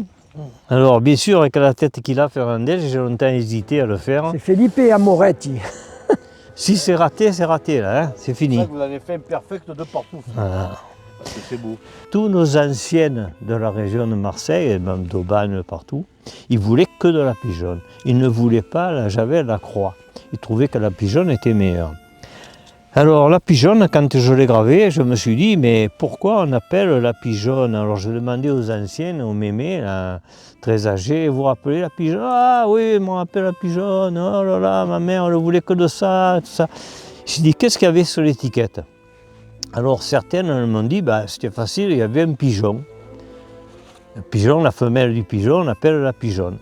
Alors bien sûr, avec la tête qu'il a, Fernandel, j'ai longtemps hésité à le faire. C'est Felipe Amoretti. Si c'est raté là, hein, c'est C'est fini. ça que vous avez fait imperfect de partout. Voilà. Parce que c'est beau. Tous nos anciennes de la région de Marseille, et même d'Aubagne, partout, ils voulaient que de la pigeonne. Ils ne voulaient pas la javel, la croix. Ils trouvaient que la pigeonne était meilleure. Alors la pigeonne, quand je l'ai gravée, je me suis dit, mais pourquoi on appelle la pigeonne? Alors je demandais aux anciennes, aux mémés, là, très âgés, vous vous rappelez la pigeonne? Ah oui, on m'appelle la pigeonne, oh là là, ma mère ne voulait que de ça, tout ça. J'ai dit, qu'est-ce qu'il y avait sur l'étiquette? Alors certaines m'ont dit, bah, c'était facile, il y avait un pigeon. Le pigeon, la femelle du pigeon, on appelle la pigeonne.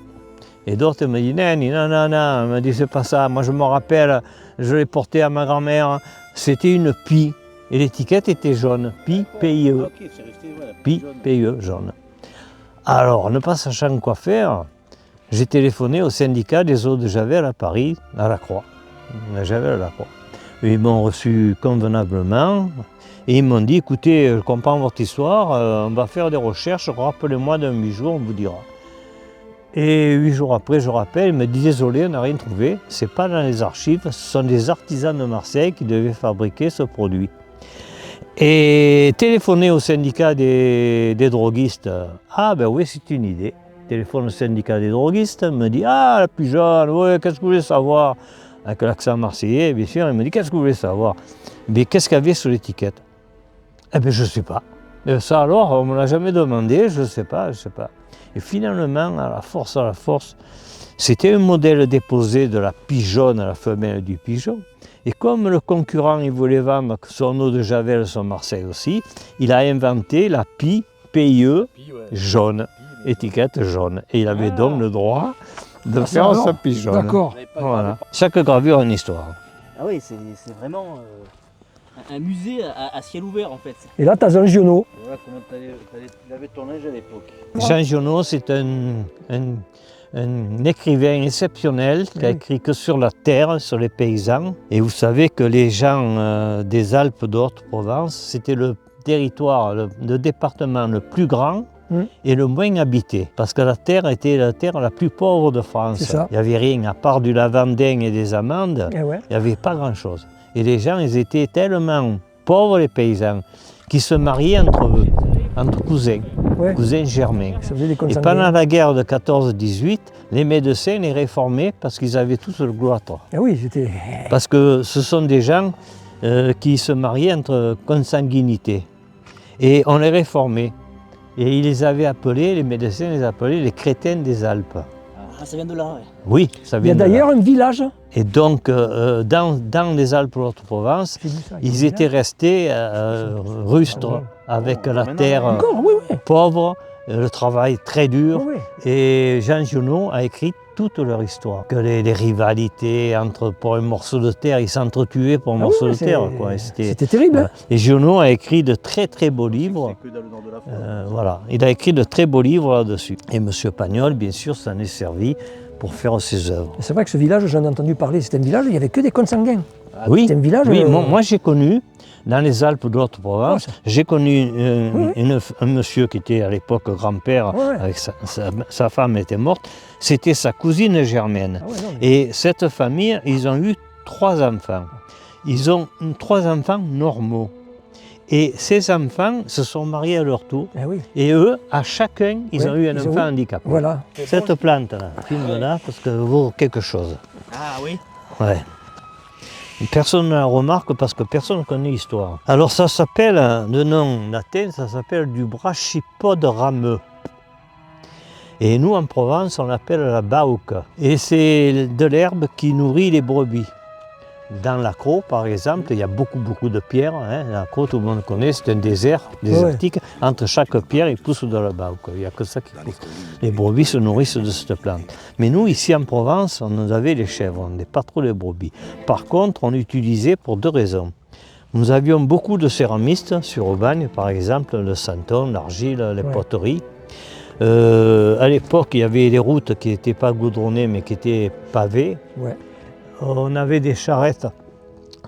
Et d'autres me disent, non, elle me dit, c'est pas ça, moi je me rappelle, je l'ai porté à ma grand-mère, c'était une pie. Et l'étiquette était jaune, pie, P-I-E, Ok, c'est resté, voilà. pie, P-I-E, jaune. Alors, ne pas sachant quoi faire, j'ai téléphoné au syndicat des eaux de Javel à Paris, à la Croix. La Javel à la Croix. Et ils m'ont reçu convenablement. Et ils m'ont dit, écoutez, je comprends votre histoire, on va faire des recherches, rappelez-moi dans 8 jours, on vous dira. Et 8 jours après, je rappelle, il me dit, désolé, on n'a rien trouvé, c'est pas dans les archives, ce sont des artisans de Marseille qui devaient fabriquer ce produit. Et téléphoner au syndicat des droguistes, ah ben oui, c'est une idée. Téléphone au syndicat des droguistes, me dit, ah la pigeonne, ouais, qu'est-ce que vous voulez savoir? Avec l'accent marseillais, bien sûr, il me dit, qu'est-ce que vous voulez savoir? Mais qu'est-ce qu'il y avait sur l'étiquette? Eh bien, je ne sais pas. Et ça alors, on ne me l'a jamais demandé, je ne sais pas. Et finalement, à la force, c'était un modèle déposé de la pigeonne à la femelle du pigeon. Et comme le concurrent, il voulait vendre son eau de Javel sur Marseille aussi, il a inventé la pie, P-I-E, jaune, étiquette jaune. Et il avait donc le droit de faire sa pigeonne. D'accord. Voilà. Chaque gravure a une histoire. Ah oui, c'est vraiment un musée à ciel ouvert en fait. Et là, tu as un Giono. Voilà comment tu avais ton âge à l'époque. Jean Giono, c'est un écrivain exceptionnel qui a écrit que sur la terre, sur les paysans. Et vous savez que les gens des Alpes de Haute-Provence, c'était le territoire, le département le plus grand et le moins habité. Parce que la terre était la terre la plus pauvre de France. C'est ça. Il n'y avait rien, à part du lavandin et des amandes, Eh ouais. il n'y avait pas grand-chose. Et les gens, ils étaient tellement pauvres, les paysans, qu'ils se mariaient entre eux, entre cousins, Ouais. cousins germains. Ça faisait des Et consanguins. pendant la guerre de 14-18, les médecins les réformaient parce qu'ils avaient tous le cloître. Eh oui, c'était. Parce que ce sont des gens qui se mariaient entre consanguinités. Et on les réformait. Et ils les avaient appelés, les médecins les appelaient les crétins des Alpes. Ah, ça vient de là, ouais. Oui, ça Il y vient a de là. d'ailleurs un village. Et donc, dans les Alpes-de-Haute-Provence, C'est dit ça, il y a un ils village. étaient restés rustres, avec la terre Encore, oui, oui. pauvre, le travail très dur. Oui, oui. Et Jean Giono a écrit toute leur histoire. Que les rivalités pour un morceau de terre, ils s'entretuaient pour un Ah morceau oui, de terre. Quoi. Et C'était terrible. voilà. Et Giono a écrit de très très beaux livres. C'est que dans le nord de la France. Voilà. Il a écrit de très beaux livres là-dessus. Et M. Pagnol, bien sûr, s'en est servi pour faire ses œuvres. C'est vrai que ce village, j'en ai entendu parler, c'était un village où il n'y avait que des consanguins. Oui, C'était un village. oui, moi j'ai connu, dans les Alpes de Haute-Provence, Oh, j'ai connu Oui. un monsieur qui était à l'époque grand-père, Ouais. avec sa femme était morte, c'était sa cousine germaine. Ah ouais, non, mais- Et cette famille, ils ont eu 3 enfants. Ils ont 3 enfants normaux. Et ces enfants se sont mariés à leur tour. Ah oui, Et eux, à chacun, ils Ouais, ont eu un ils ont enfant eu- handicapé. voilà. Cette plante-là, filme-la parce qu'elle vaut quelque chose. Ah oui. Ouais. Personne ne la remarque parce que personne ne connaît l'histoire. Alors ça s'appelle, de nom latin, ça s'appelle du brachypode rameux. Et nous en Provence, on l'appelle la bauque. Et c'est de l'herbe qui nourrit les brebis. Dans l'Accro, par exemple, il y a beaucoup de pierres. L'Accro, tout le monde connaît, c'est un désert désertique. Entre chaque pierre, il pousse de la bauque. Il n'y a que ça qui pousse. Les brebis se nourrissent de cette plante. Mais nous, ici en Provence, on avait les chèvres, on n'avait pas trop les brebis. Par contre, on l'utilisait pour 2 raisons. Nous avions beaucoup de céramistes sur Aubagne, par exemple, le santon, l'argile, les poteries. À l'époque, il y avait des routes qui n'étaient pas goudronnées, mais qui étaient pavées. Ouais. On avait des charrettes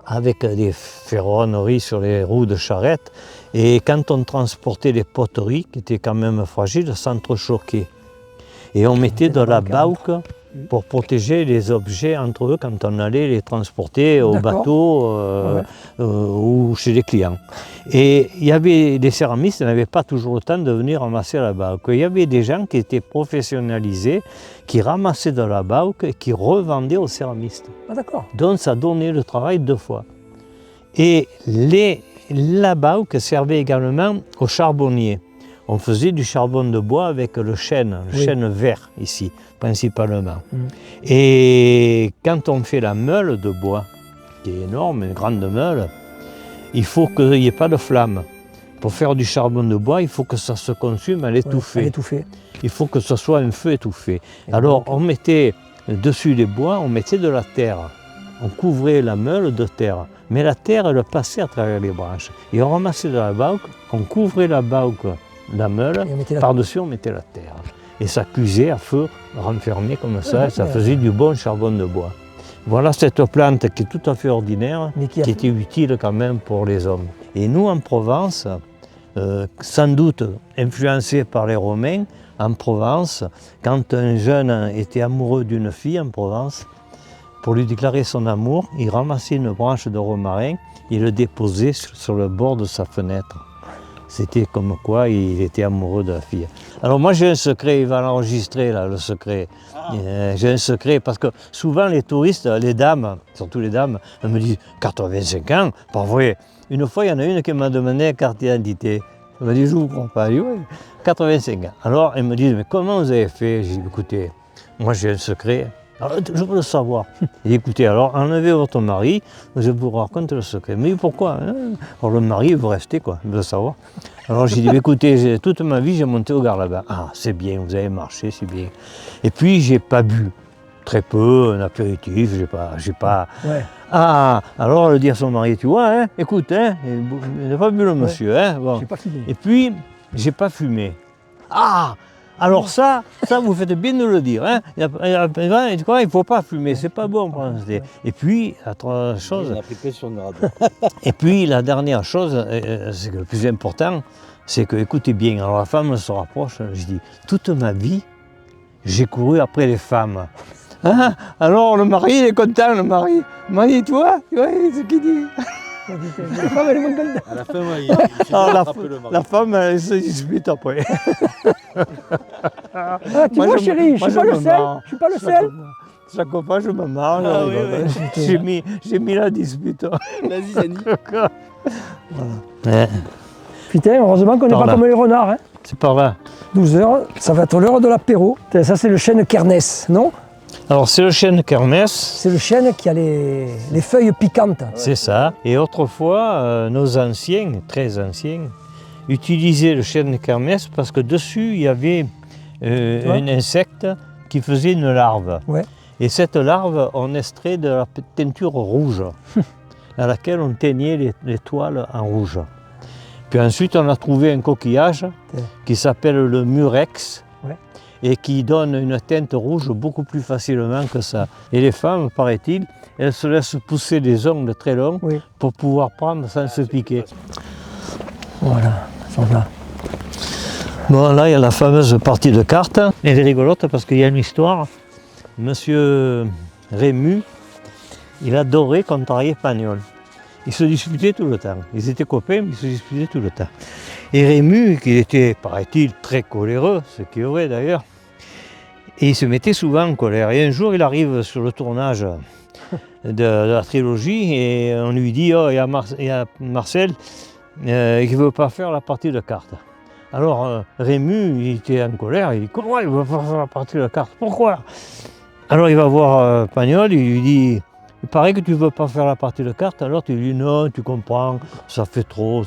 avec des ferronneries sur les roues de charrette. Et quand on transportait les poteries, qui étaient quand même fragiles, s'entrechoquaient. Et on mettait de la bauque pour protéger les objets entre eux quand on allait les transporter au D'accord. bateau ou chez les clients. Et il y avait des céramistes, ils n'avaient pas toujours le temps de venir ramasser la bauque. Il y avait des gens qui étaient professionnalisés, qui ramassaient de la bauque et qui revendaient aux céramistes. Ah d'accord. Donc ça donnait le travail 2 fois. Et la bauque servait également aux charbonniers. On faisait du charbon de bois avec le chêne vert ici, principalement. Et quand on fait la meule de bois, qui est énorme, une grande meule, il faut qu'il n'y ait pas de flamme. Pour faire du charbon de bois, il faut que ça se consume à l'étouffée. Étouffé. Il faut que ce soit un feu étouffé. Alors on mettait dessus les bois, on mettait de la terre. On couvrait la meule de terre. Mais la terre, elle passait à travers les branches. Et on ramassait de la bauque, on couvrait la bauque, la meule, Et on mettait la- par-dessus on mettait la terre. Et ça cuisait à feu renfermé comme ça, et ça faisait du bon charbon de bois. Voilà cette plante qui est tout à fait ordinaire, Mais qui était utile quand même pour les hommes. Et nous en Provence, sans doute influencés par les Romains, en Provence, quand un jeune était amoureux d'une fille en Provence, pour lui déclarer son amour, il ramassait une branche de romarin et le déposait sur le bord de sa fenêtre. C'était comme quoi il était amoureux de la fille. Alors moi j'ai un secret, il va l'enregistrer là, le secret. J'ai un secret parce que souvent les touristes, les dames, surtout les dames, elles me disent 85 ans, pas vrai. Une fois il y en a une qui m'a demandé la carte d'identité. Elle m'a dit je vous comprends pas. Je dis oui, 85 ans. Alors elles me disent mais comment vous avez fait? J'ai dit écoutez, moi j'ai un secret. Alors, je veux le savoir. J'ai dit, écoutez, alors enlevez votre mari, je vous raconte le secret. Mais pourquoi hein? Alors le mari, il veut rester, quoi, il veut le savoir. Alors j'ai dit, écoutez, toute ma vie, j'ai monté au Garlaban. Ah, c'est bien, vous avez marché, c'est bien. Et puis, j'ai pas bu. Très peu, un apéritif, j'ai pas... Ouais. Ah, alors elle dit à son mari, tu vois, hein, écoute, hein, il n'a pas bu le monsieur, hein, bon. J'ai pas fumé. Et puis, j'ai pas fumé. Ah! Alors ça vous faites bien de le dire. Hein. Il ne faut pas fumer, c'est pas bon. Et puis, la chose. On a pris pression de radio. Et puis la dernière chose, c'est que le plus important, c'est que, écoutez bien, alors la femme se rapproche, je dis, toute ma vie, j'ai couru après les femmes. Hein? Alors le mari, il est content, le mari. Il m'a dit, toi, c'est ce qu'il dit. La femme, elle est moins contente. À la fin, ouais, il s'est Alors, rattrapé le mari. la femme, elle se dispute après. Ah, tu vois, chérie, je suis pas le seul. Je suis pas le seul. Chaque fois, je me marre. Ah oui, oui. J'ai mis la dispute. Vas-y, Zani. Voilà. Putain, heureusement qu'on n'est Par pas là. comme les renards. Hein. C'est par là. 12 heures, ça va être l'heure de l'apéro. Ça, c'est le chêne Kernès, non? Alors c'est le chêne Kermès, C'est le chêne qui a les feuilles piquantes. c'est ça. Et autrefois, nos anciens, très anciens, utilisaient le chêne Kermès parce que dessus, il y avait un insecte qui faisait une larve. Ouais. Et cette larve, on extrait de la teinture rouge, à laquelle on teignait les toiles en rouge. Puis ensuite, on a trouvé un coquillage qui s'appelle le murex, Ouais. et qui donne une teinte rouge beaucoup plus facilement que ça. Et les femmes, paraît-il, elles se laissent pousser des ongles très longs Oui. pour pouvoir prendre sans se piquer. Voilà, ils sont là. Bon, là, il y a la fameuse partie de cartes. Elle est rigolote parce qu'il y a une histoire. Monsieur Rému, il adorait contrarier Pagnol. Ils se disputaient tout le temps. Ils étaient copains, mais ils se disputaient tout le temps. Et Rému, qui était, paraît-il, très coléreux, ce qui est vrai d'ailleurs, et il se mettait souvent en colère. Et un jour, il arrive sur le tournage de la trilogie et on lui dit « Oh, il y a Marcel qui ne veut pas faire la partie de cartes. » Alors Rému, il était en colère, il dit « Comment il ne veut pas faire la partie de cartes? Pourquoi ?» Alors il va voir Pagnol, il lui dit « Il paraît que tu ne veux pas faire la partie de cartes. » Alors tu lui dis « Non, tu comprends, ça fait trop. »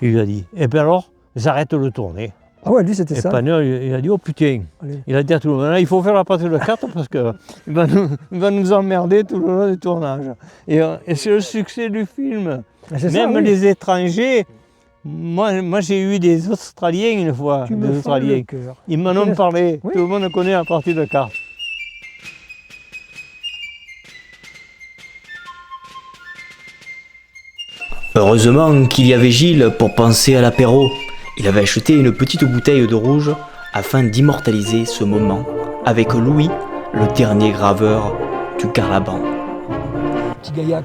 Il lui a dit « Eh bien alors, j'arrête de tourner. » Ah ouais, lui, c'était Et ça. Pagnol, il a dit « Oh putain !» Allez. Il a dit à tout le monde, là, il faut faire la partie de cartes parce qu'il va nous emmerder tout le long du tournage. Et c'est le succès du film. Ah, c'est ça, Même oui. les étrangers, moi j'ai eu des Australiens une fois, Tu des me fends Australiens. le cœur. Ils m'en ont parlé, Oui. tout le monde connaît la partie de cartes. Heureusement qu'il y avait Gilles pour penser à l'apéro. Il avait acheté une petite bouteille de rouge afin d'immortaliser ce moment avec Louis, le dernier graveur du Carlaban. Petit gaillac.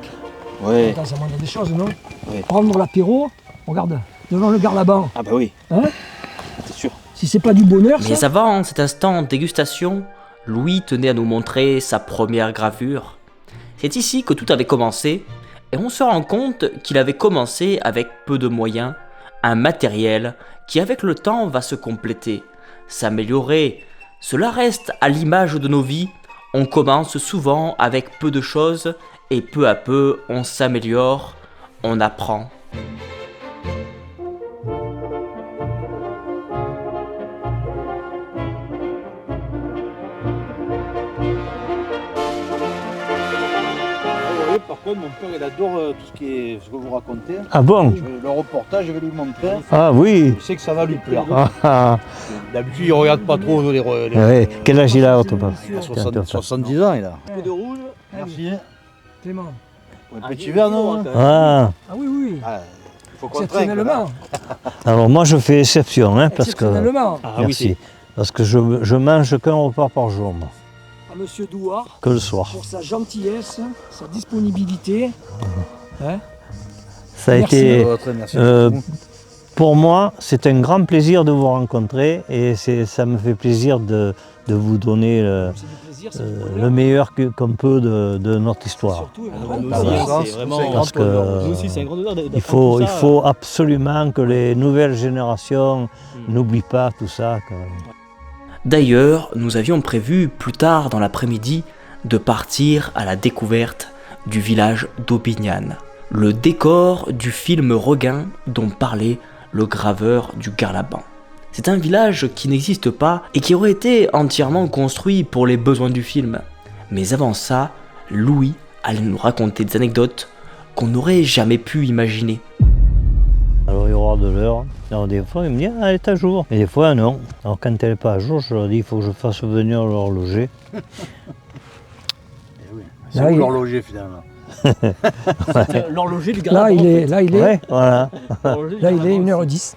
Ouais. Attends, ça demande des choses, non? Oui. Prendre l'apéro, regarde, devant le Garlaban. Ah bah oui, Hein? c'est sûr. Si c'est pas du bonheur, Mais ça. avant cet instant dégustation, Louis tenait à nous montrer sa première gravure. C'est ici que tout avait commencé, et on se rend compte qu'il avait commencé avec peu de moyens, un matériel qui avec le temps va se compléter, s'améliorer. Cela reste à l'image de nos vies, on commence souvent avec peu de choses, et peu à peu on s'améliore, on apprend. Par contre, mon père, il adore tout ce que vous racontez. Ah bon? Le reportage, je vais lui montrer. Ah oui. Je sais que ça va lui plaire. Ah, D'habitude, il regarde pas trop les ouais. Quel âge il a, votre papa? Il a 70 ans, il a. Un peu de rouge. Merci. Clément. Un petit verre, non? Ah. Ah oui, oui. Ah, il faut qu'on trinque, là. Exceptionnellement. Alors moi je fais exception, hein, parce que... Exceptionnellement. Ah Merci. Parce que je mange qu'un repas par jour, moi, À Monsieur Douard, que le soir. pour sa gentillesse, sa disponibilité. Hein? Ça a Merci. été... Merci Euh, beaucoup. Pour moi, c'est un grand plaisir de vous rencontrer et ça me fait plaisir de vous donner C'est du plaisir, c'est du le bonheur. meilleur qu'on peut de notre histoire. Surtout, Ah, un nous grand aussi, plaisir. hein, c'est vraiment. Parce que Nous aussi, c'est un grand honneur d'apprendre il faut, tout il ça. faut absolument que les nouvelles générations n'oublient pas tout ça. D'ailleurs, nous avions prévu plus tard dans l'après-midi de partir à la découverte du village d'Aubignan, le décor du film Regain dont parlait le graveur du Garlaban. C'est un village qui n'existe pas et qui aurait été entièrement construit pour les besoins du film. Mais avant ça, Louis allait nous raconter des anecdotes qu'on n'aurait jamais pu imaginer. Alors il y aura de l'heure. Alors des fois, il me dit « Ah, elle est à jour ». Et des fois, non. Alors quand elle n'est pas à jour, je leur dis « Il faut que je fasse venir l'horloger Eh oui. C'est Là, où il- l'horloger, finalement? L'horloger du Là, Garlaban. il est, là, il est, Ouais, voilà. là, il est 1h10.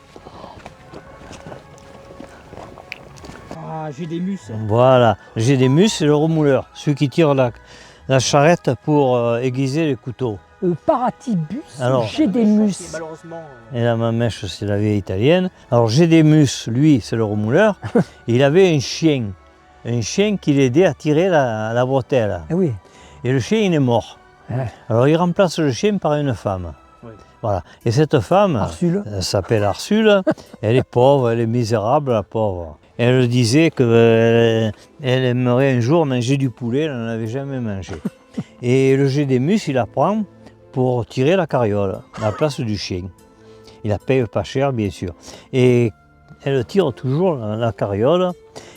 Ah, j'ai des mus. Voilà. J'ai des mus, c'est le remouleur. Celui qui tire la charrette pour aiguiser les couteaux. Paratibus, Alors. Gédémus. Malheureusement. Et là, ma mèche, c'est la vieille italienne. Alors, Gédémus, lui, c'est le remouleur. Il avait un chien. Un chien qui l'aidait à tirer la bretelle. Ah oui. Et le chien, il est mort. Ouais. Alors, il remplace le chien par une femme. Oui. Voilà. Et cette femme, Arsule. elle s'appelle Arsule, elle est pauvre, elle est misérable, la pauvre. Elle disait qu'elle elle aimerait un jour manger du poulet, elle n'en avait jamais mangé. Et le Gédémus, il la prend pour tirer la carriole, à la place du chien. Il la paye pas cher, bien sûr. Et elle tire toujours la carriole.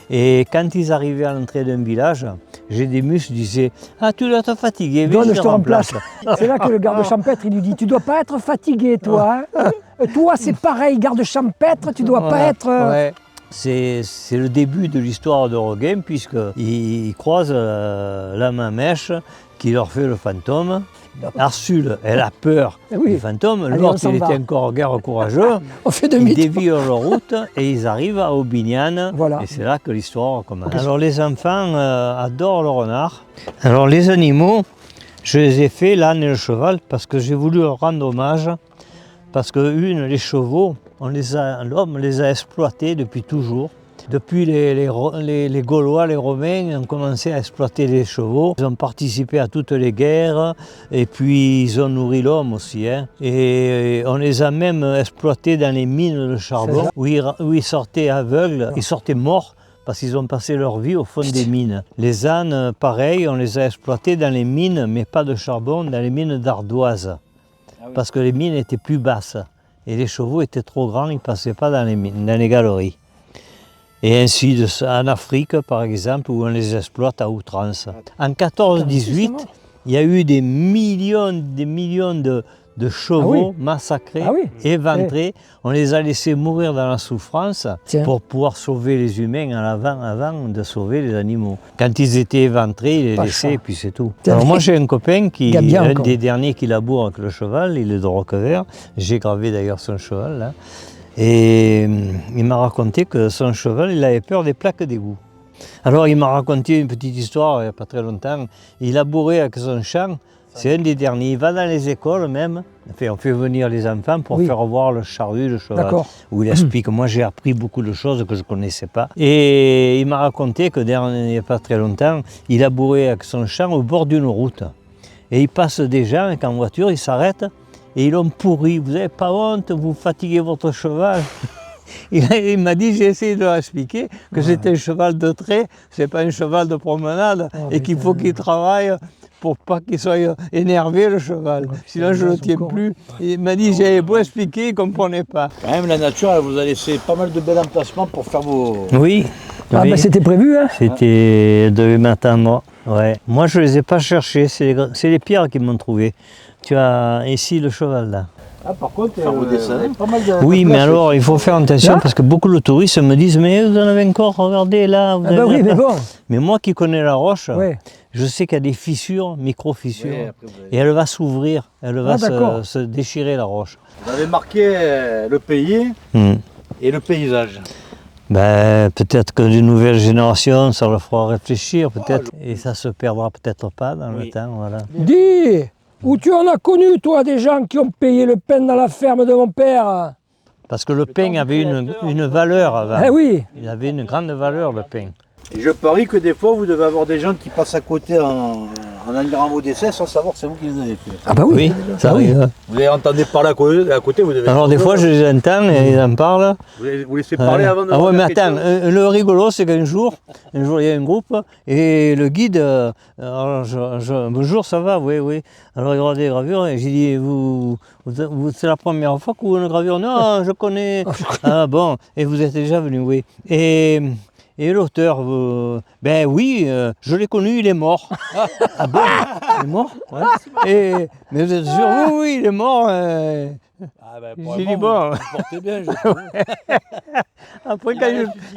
Et quand ils arrivaient à l'entrée d'un village, Gédémus disait « Ah, tu dois te fatiguer, viens, Donne, je te remplace. » C'est là que le garde champêtre, il lui dit, tu dois pas être fatigué, toi. Hein. Toi, c'est pareil, garde champêtre, tu dois pas Voilà, être... ouais. C'est le début de l'histoire de Roguin, puisqu'ils croisent la mamèche qui leur fait le fantôme. Arsule, elle a peur Oui. du fantôme. Allez, on L'autre, s'en il va. était encore guère courageux. On fait Ils demi-tour. dévient leur route et ils arrivent à Aubignan. Voilà. Et c'est là que l'histoire commence. Alors les enfants adorent le renard. Alors les animaux, je les ai fait, l'âne et le cheval, parce que j'ai voulu leur rendre hommage. Parce que les chevaux, l'homme les a exploités depuis toujours. Depuis les Gaulois, les Romains ont commencé à exploiter les chevaux. Ils ont participé à toutes les guerres et puis ils ont nourri l'homme aussi. Hein. Et on les a même exploités dans les mines de charbon où ils sortaient aveugles, ils sortaient morts parce qu'ils ont passé leur vie au fond des mines. Les ânes, pareil, on les a exploités dans les mines, mais pas de charbon, dans les mines d'ardoise. Parce que les mines étaient plus basses et les chevaux étaient trop grands, ils ne passaient pas dans les mines, dans les galeries. Et ainsi en Afrique, par exemple, où on les exploite à outrance. En 14-18, il y a eu des millions de chevaux massacrés, éventrés. On les a laissés mourir dans la souffrance pour pouvoir sauver les humains avant de sauver les animaux. Quand ils étaient éventrés, ils les laissaient et puis c'est tout. Alors moi j'ai un copain qui est un des derniers qui laboure avec le cheval, il est de Roquevert. J'ai gravé d'ailleurs son cheval là. Et il m'a raconté que son cheval, il avait peur des plaques d'égout. Alors il m'a raconté une petite histoire il n'y a pas très longtemps. Il labourait avec son champ, c'est un des derniers. Il va dans les écoles même, enfin, on fait venir les enfants pour faire voir le charrue, le cheval. Où il explique, moi j'ai appris beaucoup de choses que je ne connaissais pas. Et il m'a raconté que il n'y a pas très longtemps, il labourait avec son champ au bord d'une route. Et il passe des gens et qu'en voiture, ils s'arrêtent. Et ils l'ont pourri, vous n'avez pas honte, vous fatiguez votre cheval. Il m'a dit, j'ai essayé de leur expliquer que c'était un cheval de trait, c'est pas un cheval de promenade, et qu'il faut qu'il travaille pour pas qu'il soit énervé le cheval. Sinon je ne le tiens plus. Il m'a dit, j'avais beau expliquer, il ne comprenait pas. Quand même, la nature, elle vous a laissé pas mal de bels emplacements pour faire vos... Oui. Ah ben c'était prévu, hein. C'était de m'attendre. Ouais. Moi je ne les ai pas cherchés, c'est les pierres qui m'ont trouvé. Tu as ici le cheval là. Ah, par contre, vous dessinez pas mal de... Oui, mais alors il faut faire attention parce que beaucoup de touristes me disent mais vous en avez encore, regardez là. Vous oui, mais bon. Mais moi qui connais la roche, je sais qu'il y a des fissures, micro-fissures, et elle va s'ouvrir, elle va se déchirer la roche. Vous avez marqué le pays et le paysage. Ben, peut-être que les nouvelles générations, ça leur fera réfléchir, peut-être, et ça se perdra peut-être pas dans le temps, voilà. Dis, où tu en as connu, toi, des gens qui ont payé le pain dans la ferme de mon père? Parce que le pain avait une valeur avant. Eh oui. Il avait une grande valeur, le pain. Et je parie que des fois, vous devez avoir des gens qui passent à côté en admirant vos dessins sans savoir que c'est vous qui les avez fait. Ah bah oui, ça arrive. Vous les entendez parler à côté, vous devez... Alors des fois, je les entends et ils en parlent. Vous laissez parler avant de... Ah ouais, mais attends, le rigolo, c'est qu'un jour, il y a un groupe et le guide, bonjour, ça va, oui. Alors il regarde des gravures et j'ai dit, c'est la première fois que vous avez une gravure? Non, je connais. Ah bon, et vous êtes déjà venu, oui. Et l'auteur, ben oui, je l'ai connu, il est mort. Ah bon, il est mort? Ouais. Mais vous êtes sûr? Oui, il est mort. J'ai dit bon. Portez bien, Après,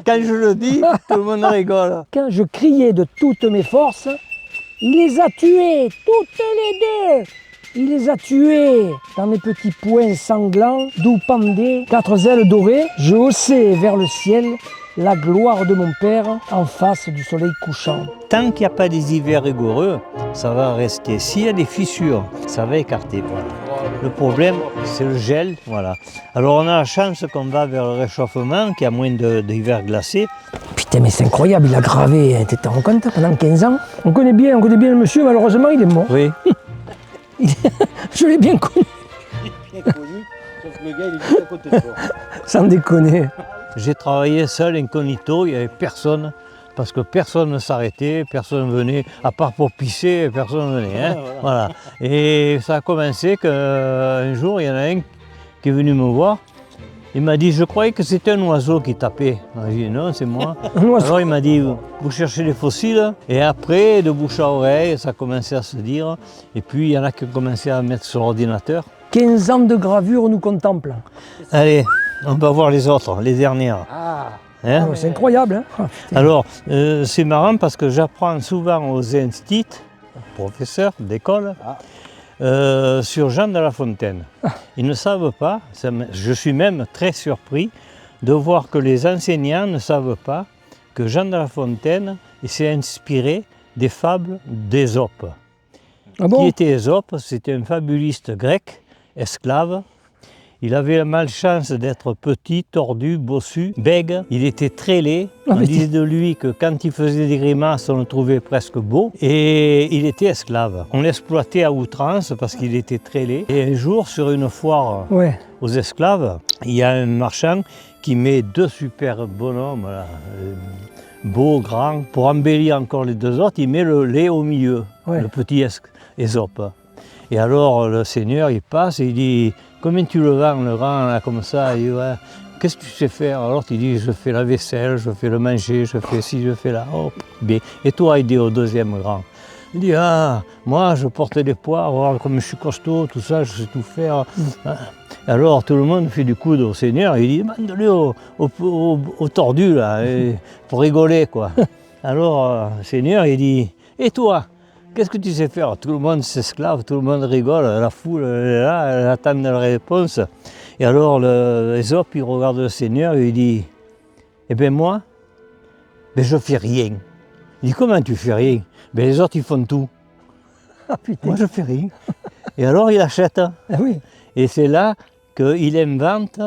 quand je le dis, tout le monde rigole. Quand je criais de toutes mes forces, il les a tués, toutes les deux. Il les a tués dans mes petits poings sanglants, d'où pendaient 4 ailes dorées. Je haussais vers le ciel la gloire de mon père en face du soleil couchant. Tant qu'il n'y a pas des hivers rigoureux, ça va rester. S'il y a des fissures, ça va écarter. Voilà. Le problème, c'est le gel. Voilà. Alors on a la chance qu'on va vers le réchauffement, qu'il y a moins d'hiver glacé. Putain, mais c'est incroyable, il a gravé, tu te rends compte, pendant 15 ans. On connaît bien le monsieur, malheureusement il est mort. Oui. Je l'ai bien connu. le gars, il est juste à côté de toi. Sans déconner. J'ai travaillé seul, incognito, il n'y avait personne, parce que personne ne s'arrêtait, personne ne venait, à part pour pisser, personne ne venait. Hein, voilà. Et ça a commencé qu'un jour, il y en a un qui est venu me voir. Il m'a dit, je croyais que c'était un oiseau qui tapait. J'ai dit, non, c'est moi. Alors il m'a dit, vous cherchez des fossiles? Et après, de bouche à oreille, ça a commencé à se dire. Et puis, il y en a qui ont commencé à mettre sur l'ordinateur. 15 ans de gravure nous contemplent. Allez, on va voir les autres, les dernières. Ah, Hein? C'est incroyable. Hein. Alors, c'est marrant parce que j'apprends souvent aux instituts, professeurs d'école, sur Jean de La Fontaine. Ils ne savent pas, je suis même très surpris de voir que les enseignants ne savent pas que Jean de La Fontaine s'est inspiré des fables d'Ésope. Ah bon? Qui était Ésope? C'était un fabuliste grec, esclave. Il avait la malchance d'être petit, tordu, bossu, bègue. Il était très laid. On disait de lui que quand il faisait des grimaces, on le trouvait presque beau. Et il était esclave. On l'exploitait à outrance parce qu'il était très laid. Et un jour, sur une foire aux esclaves, il y a un marchand qui met deux super bonhommes, là, beaux, grands. Pour embellir encore les deux autres, il met le lait au milieu, le petit Ésope. Et alors le seigneur, il passe et il dit, combien tu le vends, le grand, là, comme ça? Il dit, ouais, qu'est-ce que tu sais faire? Alors il dit, je fais la vaisselle, je fais le manger, je fais ci, je fais là. Oh, bien. Et toi, il dit au deuxième grand. Il dit, ah, moi je porte des poires, oh, comme je suis costaud, tout ça, je sais tout faire. Alors tout le monde fait du coude au seigneur, il dit, mande-le au tordu, là, pour rigoler, quoi. Alors le seigneur, il dit, et toi? Qu'est-ce que tu sais faire? Tout le monde s'esclave, tout le monde rigole, la foule est là, elle attend la réponse. Et alors Ésope, il regarde le Seigneur et il dit, eh bien moi, ben je fais rien. Il dit, comment tu fais rien? Ben les autres, ils font tout. Ah putain. Moi, je fais rien. Et alors, il achète. Ah oui. Et c'est là qu'il invente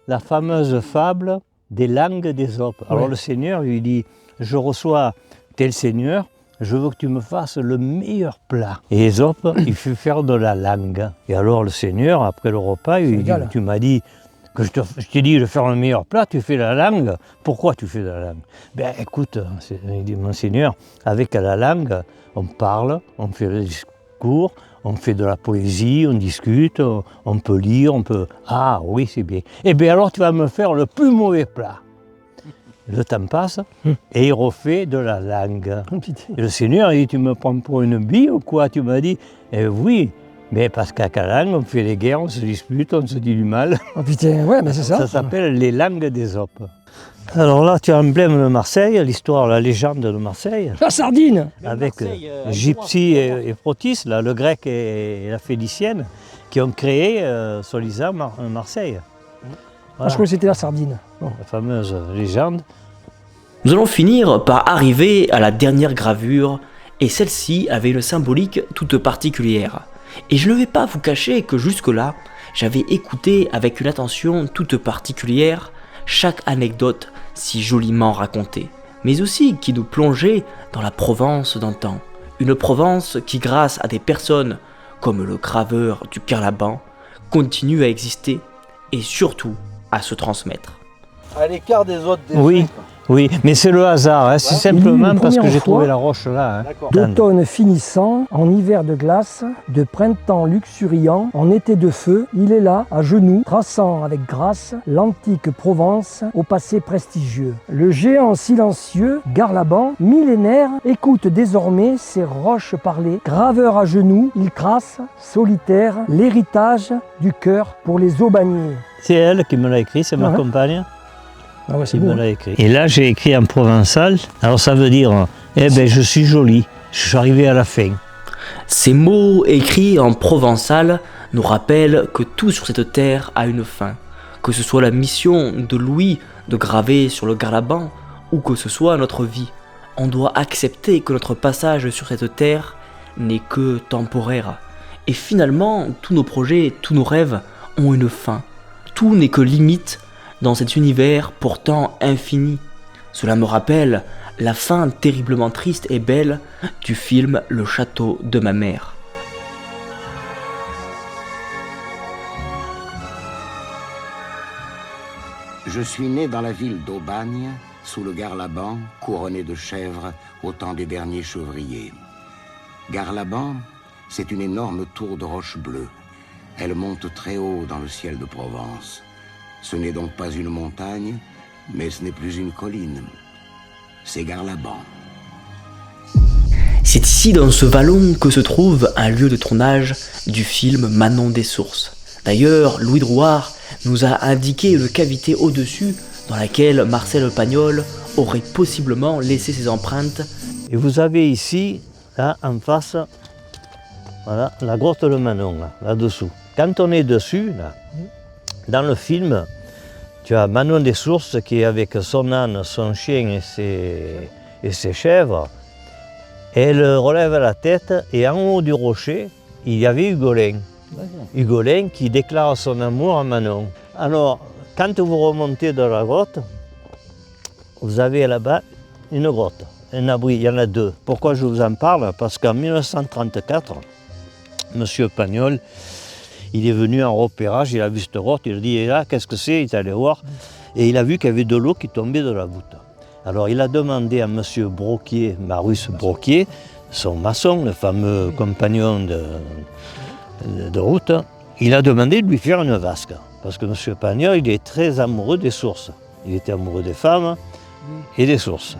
la fameuse fable des langues d'Ésope. Alors le Seigneur lui dit, je reçois tel Seigneur, je veux que tu me fasses le meilleur plat. Et Ésope, il fait faire de la langue. Et alors le Seigneur, après le repas, il dit, tu m'as dit que je t'ai dit de faire le meilleur plat, tu fais la langue. Pourquoi tu fais de la langue? Ben écoute, il dit, mon Seigneur, avec la langue, on parle, on fait le discours, on fait de la poésie, on discute, on peut lire, on peut... Ah oui, c'est bien. Eh bien alors tu vas me faire le plus mauvais plat. Le temps passe et il refait de la langue. Et le Seigneur, il dit, tu me prends pour une bille ou quoi? Tu m'as dit, eh oui, mais parce qu'à la langue, on fait des guerres, on se dispute, on se dit du mal. Oh putain, ouais, mais c'est ça. Ça s'appelle les langues d'Ésope. Alors là, tu as l'emblème de Marseille, l'histoire, la légende de Marseille. La sardine. Avec Gypsy et Protis, là, le grec et la phénicienne, qui ont créé, soi-disant, Marseille. Voilà. Je crois que c'était la sardine. Bon. La fameuse légende. Nous allons finir par arriver à la dernière gravure, et celle-ci avait une symbolique toute particulière. Et je ne vais pas vous cacher que jusque-là, j'avais écouté avec une attention toute particulière chaque anecdote si joliment racontée, mais aussi qui nous plongeait dans la Provence d'antan. Une Provence qui, grâce à des personnes comme le graveur du Carlaban, continue à exister et surtout à se transmettre. À l'écart des autres des Oui. Oui, mais c'est le hasard, hein. C'est simplement parce que j'ai trouvé la roche là. Hein. D'automne finissant, en hiver de glace, de printemps luxuriant, en été de feu, il est là, à genoux, traçant avec grâce l'antique Provence au passé prestigieux. Le géant silencieux, Garlaban, millénaire, écoute désormais ces roches parler. Graveur à genoux, il trace, solitaire, l'héritage du cœur pour les Aubagniers. C'est elle qui me l'a écrit, c'est ma compagne. Ah ouais, c'est beau, me l'a écrit. Et là, j'ai écrit en provençal. Alors ça veut dire, eh ben, je suis jolie. Je suis arrivé à la fin. Ces mots écrits en provençal nous rappellent que tout sur cette terre a une fin. Que ce soit la mission de Louis de graver sur le Garlaban ou que ce soit notre vie. On doit accepter que notre passage sur cette terre n'est que temporaire. Et finalement, tous nos projets, tous nos rêves ont une fin. Tout n'est que limite dans cet univers pourtant infini. Cela me rappelle la fin terriblement triste et belle du film Le château de ma mère. Je suis né dans la ville d'Aubagne, sous le Garlaban, couronné de chèvres au temps des derniers chevriers. Garlaban, c'est une énorme tour de roche bleue. Elle monte très haut dans le ciel de Provence. Ce n'est donc pas une montagne, mais ce n'est plus une colline. C'est Garlaban. C'est ici, dans ce vallon, que se trouve un lieu de tournage du film Manon des Sources. D'ailleurs, Louis Drouhard nous a indiqué une cavité au-dessus dans laquelle Marcel Pagnol aurait possiblement laissé ses empreintes. Et vous avez ici, là, en face, voilà, la grotte de Manon, là-dessous. Quand on est dessus, là, dans le film, tu as Manon des Sources qui est avec son âne, son chien et ses chèvres. Elle relève la tête et en haut du rocher, il y avait Hugolin. Hugolin qui déclare son amour à Manon. Alors, quand vous remontez dans la grotte, vous avez là-bas une grotte, un abri, il y en a deux. Pourquoi je vous en parle? Parce qu'en 1934, M. Pagnol, il est venu en repérage, il a vu cette grotte, il a dit, là, qu'est-ce que c'est? Il est allé voir et il a vu qu'il y avait de l'eau qui tombait de la voûte. Alors il a demandé à M. Broquier, Marius Broquier, son maçon, le fameux compagnon de route, il a demandé de lui faire une vasque. Parce que M. Pagnol, il est très amoureux des sources. Il était amoureux des femmes et des sources.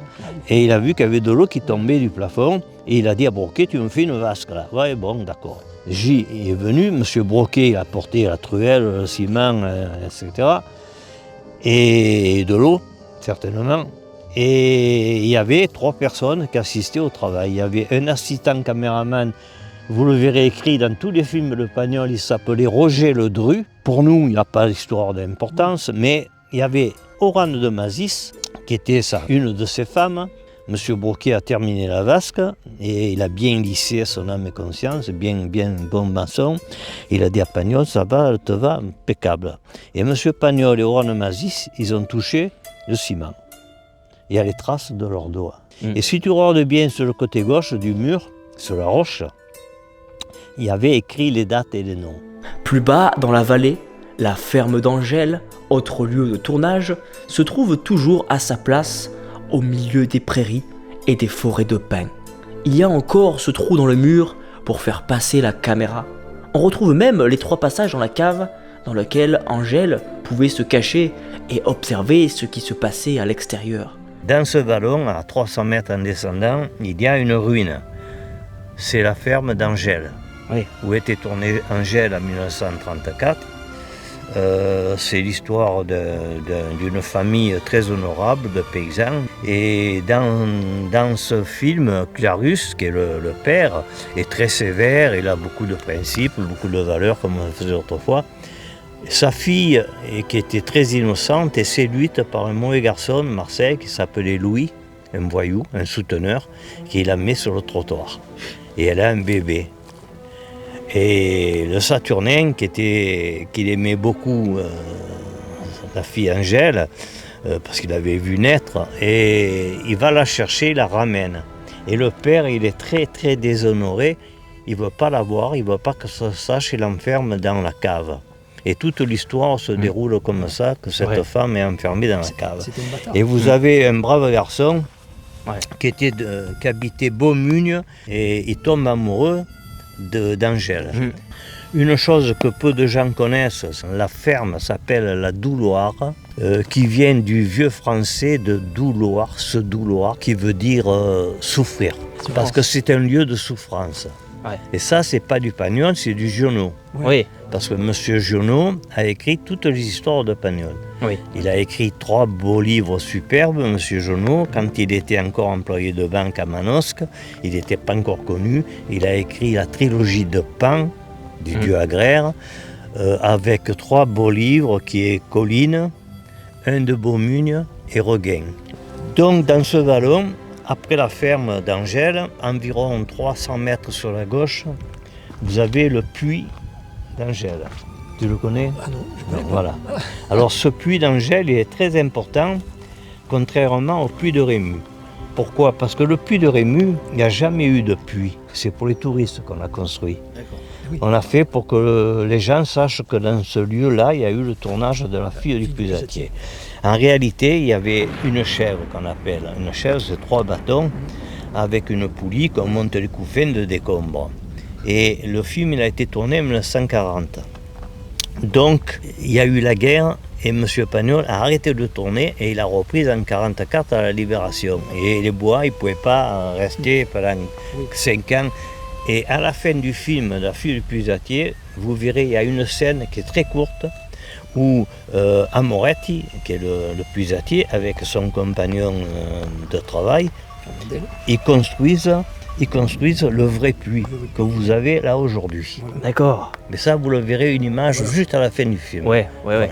Et il a vu qu'il y avait de l'eau qui tombait du plafond. Et il a dit à Broquier, tu me fais une vasque là. Ouais, bon, d'accord. J est venu, M. Broquier il a porté la truelle, le ciment, etc. Et de l'eau, certainement. Et il y avait 3 personnes qui assistaient au travail. Il y avait un assistant caméraman, vous le verrez écrit dans tous les films de Pagnol, il s'appelait Roger Ledru. Pour nous, il n'y a pas d'histoire d'importance, mais il y avait Orane de Mazis, qui était une de ses femmes. M. Broquier a terminé la vasque et il a bien lissé son âme et conscience, bien bon maçon. Il a dit à Pagnol, ça va, elle te va, impeccable. Et M. Pagnol et Orane de Mazis, ils ont touché le ciment. Il y a les traces de leurs doigts. Et si tu regardes bien sur le côté gauche du mur, sur la roche, il y avait écrit les dates et les noms. Plus bas, dans la vallée, la ferme d'Angèle, autre lieu de tournage, se trouve toujours à sa place, au milieu des prairies et des forêts de pins. Il y a encore ce trou dans le mur pour faire passer la caméra. On retrouve même les 3 passages dans la cave dans lequel Angèle pouvait se cacher et observer ce qui se passait à l'extérieur. Dans ce vallon, à 300 mètres en descendant, il y a une ruine. C'est la ferme d'Angèle, où était tournée Angèle en 1934. C'est l'histoire d'une famille très honorable de paysans. Et dans ce film, Clarus, qui est le père, est très sévère, il a beaucoup de principes, beaucoup de valeurs, comme on faisait autrefois. Sa fille, qui était très innocente, est séduite par un mauvais garçon, Marseille, qui s'appelait Louis, un voyou, un souteneur, qui la met sur le trottoir. Et elle a un bébé. Et le Saturnin, qu'il aimait beaucoup, la fille Angèle, parce qu'il avait vu naître, et il va la chercher, il la ramène. Et le père, il est très très déshonoré, il ne veut pas la voir, il ne veut pas que ça se sache, il l'enferme dans la cave. Et toute l'histoire se déroule comme ça, que cette femme est enfermée dans la cave. Et vous avez un brave garçon qui habitait Beaumugne, et il tombe amoureux d'Angèle. Une chose que peu de gens connaissent, la ferme s'appelle la Douloire, qui vient du vieux français de douloir, se douloir, qui veut dire souffrir, parce que c'est un lieu de souffrance. Et ça, c'est pas du Pagnol, c'est du Giono. Parce que M. Giono a écrit toutes les histoires de Pagnol. Il a écrit 3 beaux livres superbes, M. Giono, quand il était encore employé de banque à Manosque, il n'était pas encore connu. Il a écrit la trilogie de Pan, du dieu agraire, avec 3 beaux livres qui est Colline, un de Beaumugne et Regain. Donc dans ce vallon, après la ferme d'Angèle, environ 300 mètres sur la gauche, vous avez le puits d'Angèle. Tu le connais? Ah non, je connais pas. Voilà. Alors ce puits d'Angèle est très important, contrairement au puits de Rému. Pourquoi? Parce que le puits de Rému, il n'y a jamais eu de puits. C'est pour les touristes qu'on a construit. On l'a fait pour que les gens sachent que dans ce lieu-là, il y a eu le tournage de La fille du puisatier. En réalité, il y avait une chèvre qu'on appelle. Une chèvre, c'est 3 bâtons avec une poulie qu'on monte les couffins de décombres. Et le film, il a été tourné en 1940. Donc, il y a eu la guerre et M. Pagnol a arrêté de tourner et il a repris en 1944 à la Libération. Et les bois, ils ne pouvaient pas rester pendant 5 ans. Et à la fin du film La fille du puisatier, vous verrez, il y a une scène qui est très courte où Amoretti, qui est le puisatier, avec son compagnon de travail, ils construisent le vrai puits que vous avez là aujourd'hui. D'accord. Mais ça, vous le verrez une image juste à la fin du film. Ouais. Voilà.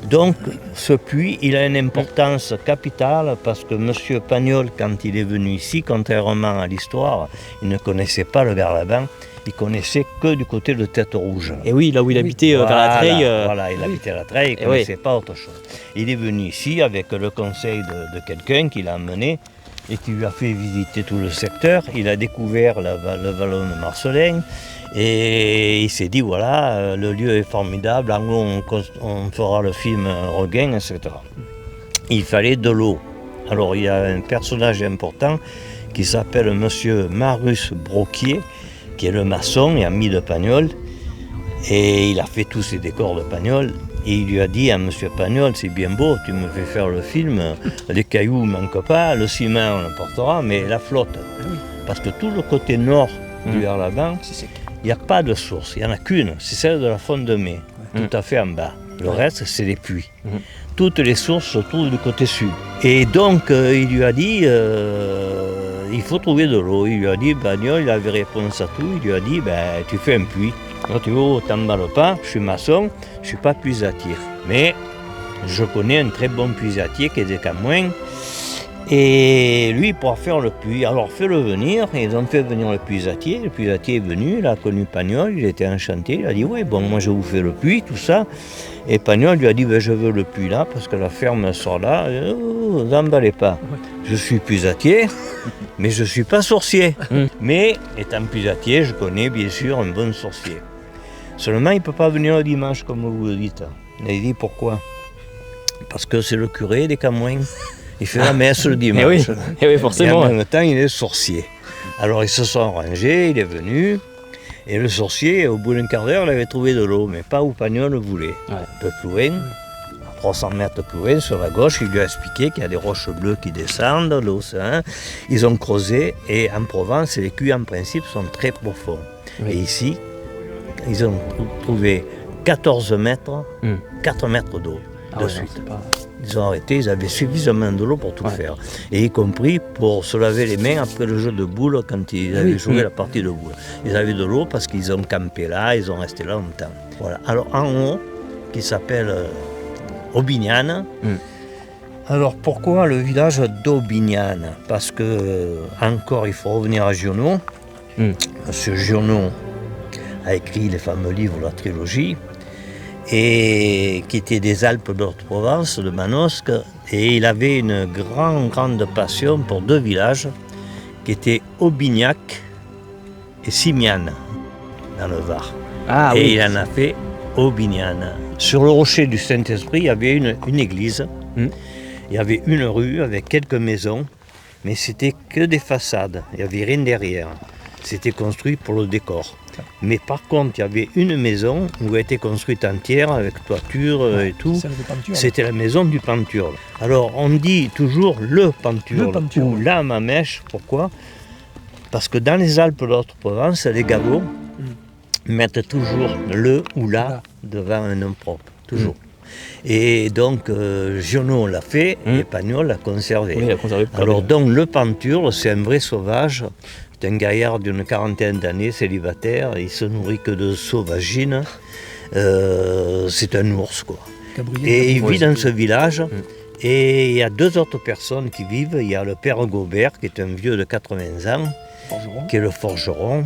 Donc, ce puits, il a une importance capitale parce que M. Pagnol, quand il est venu ici, contrairement à l'histoire, il ne connaissait pas le Garlaban, il connaissait que du côté de Tête-Rouge. Et oui, là où il habitait, vers la Treille. Voilà, il habitait à la Treille, il ne connaissait pas autre chose. Il est venu ici avec le conseil de quelqu'un qui l'a emmené et qui lui a fait visiter tout le secteur. Il a découvert le vallon de Marcelin et il s'est dit voilà, le lieu est formidable, en haut on fera le film Regain, etc. Il fallait de l'eau. Alors il y a un personnage important qui s'appelle Monsieur Marius Broquier, qui est le maçon et ami de Pagnol, et il a fait tous ses décors de Pagnol. Et il lui a dit à M. Pagnol, c'est bien beau, tu me fais faire le film, les cailloux ne manquent pas, le ciment on l'emportera, mais la flotte. Parce que tout le côté nord du Garlaban, il n'y a pas de source, il n'y en a qu'une, c'est celle de la Fonte de Mai, tout à fait en bas. Le reste, c'est des puits. Toutes les sources se trouvent du côté sud. Et donc, il lui a dit, il faut trouver de l'eau. Il lui a dit, Pagnol, il avait réponse à tout, il lui a dit, tu fais un puits. Alors, tu vois, t'emballes pas, je suis maçon, je ne suis pas puisatier. Mais je connais un très bon puisatier qui est des Camoins. Et lui, il pourra faire le puits. Alors, fais-le venir. Et ils ont fait venir le puisatier. Le puisatier est venu, il a connu Pagnol, il était enchanté. Il a dit, oui, bon, moi je vous fais le puits, tout ça. Et Pagnol lui a dit, je veux le puits là, parce que la ferme sort là. Oh, vous n'emballez pas. Je suis puisatier, mais je ne suis pas sorcier. Mais, étant puisatier, je connais bien sûr un bon sorcier. Seulement, il ne peut pas venir le dimanche, comme vous le dites. Il a dit, pourquoi? Parce que c'est le curé des Camoins. Il fait la messe le dimanche. Et oui, forcément. Et en même temps, il est sorcier. Alors, ils se sont rangés, il est venu. Et le sorcier, au bout d'un quart d'heure, il avait trouvé de l'eau, mais pas où Pagnol le voulait. Un peu plus loin, 300 mètres plus loin, sur la gauche, il lui a expliqué qu'il y a des roches bleues qui descendent, l'océan. Ils ont creusé, et en Provence, les puits, en principe, sont très profonds. Et ici, ils ont trouvé 14 mètres, 4 mètres d'eau de suite. Ils ont arrêté, ils avaient suffisamment de l'eau pour tout faire. Et y compris pour se laver les mains après le jeu de boules, quand ils avaient joué la partie de boules. Ils avaient de l'eau parce qu'ils ont campé là, ils ont resté là longtemps. Voilà. Alors en haut, qui s'appelle Aubignan. Alors pourquoi le village d'Aubignan? Parce que, encore, il faut revenir à Giono. Monsieur Giono a écrit les fameux livres, la trilogie, et qui était des Alpes d'Haute-Provence, de Manosque, et il avait une grande passion pour 2 villages, qui étaient Aubignac et Simiane, dans le Var. Il en a fait Aubignan. Sur le rocher du Saint-Esprit, il y avait une église, il y avait une rue avec quelques maisons, mais c'était que des façades, il n'y avait rien derrière. C'était construit pour le décor. Mais par contre, il y avait une maison où elle était construite entière, avec toiture et tout. C'était la maison du Panturle. Alors, on dit toujours le Panturle ou la Mamèche. Pourquoi? Parce que dans les Alpes de Haute-Provence, les Gavots mettent toujours le ou la devant un nom propre. Toujours. Et donc, Giono l'a fait et Pagnol l'a conservé. Oui, il a conservé. Alors, donc, le Panturle, c'est un vrai sauvage. C'est un gaillard d'une 40aine d'années, célibataire, il se nourrit que de sauvagines. C'est un ours, quoi. Et il vit dans ce village. Et il y a 2 autres personnes qui vivent. Il y a le père Gobert, qui est un vieux de 80 ans, qui est le forgeron,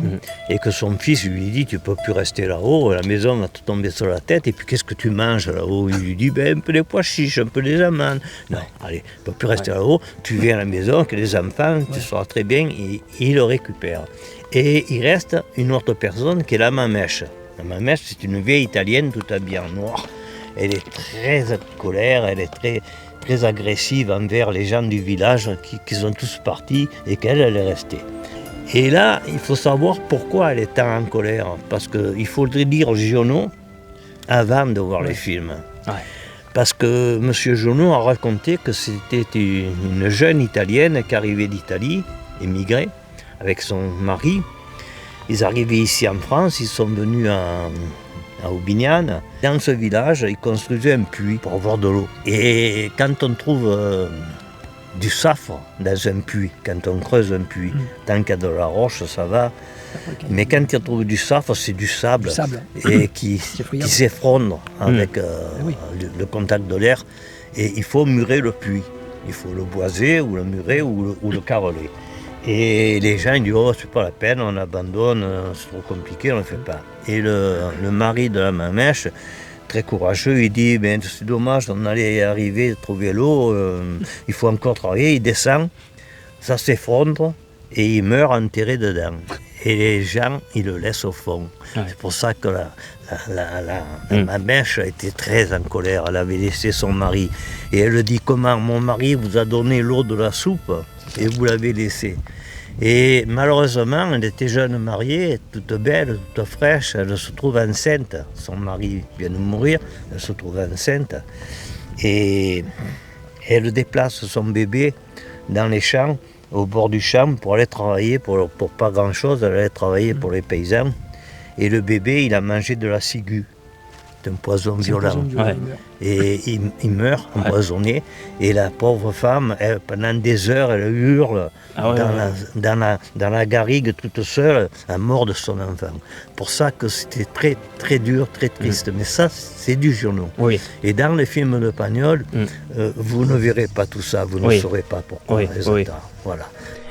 et que son fils lui dit, tu ne peux plus rester là-haut, la maison va te tomber sur la tête, et puis qu'est-ce que tu manges là-haut? Il lui dit, un peu des pois chiches, un peu des amandes. Non, allez, tu ne peux plus rester là-haut, tu viens à la maison avec les enfants, tu seras très bien, et il le récupère. Et il reste une autre personne qui est la Mamèche. La Mamèche, c'est une vieille italienne tout habillée en noir. Elle est très en colère, elle est très... très agressive envers les gens du village qui sont tous partis et qu'elle, elle est restée. Et là, il faut savoir pourquoi elle est en colère. Parce qu'il faudrait lire Giono avant de voir les films. Ouais. Parce que M. Giono a raconté que c'était une jeune Italienne qui arrivait d'Italie, émigrée, avec son mari. Ils arrivaient ici en France, ils sont venus à Aubignane. Dans ce village, ils construisaient un puits pour avoir de l'eau. Et quand on trouve du safre dans un puits, quand on creuse un puits, tant qu'il y a de la roche, ça va. Mais quand on trouve du safre, c'est du sable, et qui s'effondre avec le contact de l'air. Et il faut murer le puits. Il faut le boiser, ou le murer, ou le caroler. Et les gens ils disent « Oh, c'est pas la peine, on abandonne, c'est trop compliqué, on ne le fait pas ». Et le mari de la mamèche, très courageux, il dit « C'est dommage, on allait arriver à trouver l'eau, il faut encore travailler ». Il descend, ça s'effondre, et il meurt enterré dedans. Et les gens, ils le laissent au fond. Ouais. C'est pour ça que la mamèche était très en colère. Elle avait laissé son mari. Et elle dit, comment mon mari vous a donné l'eau de la soupe et vous l'avez laissé. Et malheureusement, elle était jeune mariée, toute belle, toute fraîche. Elle se trouve enceinte. Son mari vient de mourir. Elle se trouve enceinte. Et elle déplace son bébé dans les champs, au bord du champ, pour aller travailler, pour pas grand-chose, elle allait travailler pour les paysans. Et le bébé, il a mangé de la ciguë, c'est un poison violent. Ouais. Et il meurt empoisonné. Et la pauvre femme, pendant des heures, elle hurle dans la garrigue, toute seule, à mort de son enfant. Pour ça que c'était très, très dur, très triste. Mais ça, c'est du Giono. Oui. Et dans les films de Pagnol, vous ne verrez pas tout ça, vous ne saurez pas pourquoi. Voilà.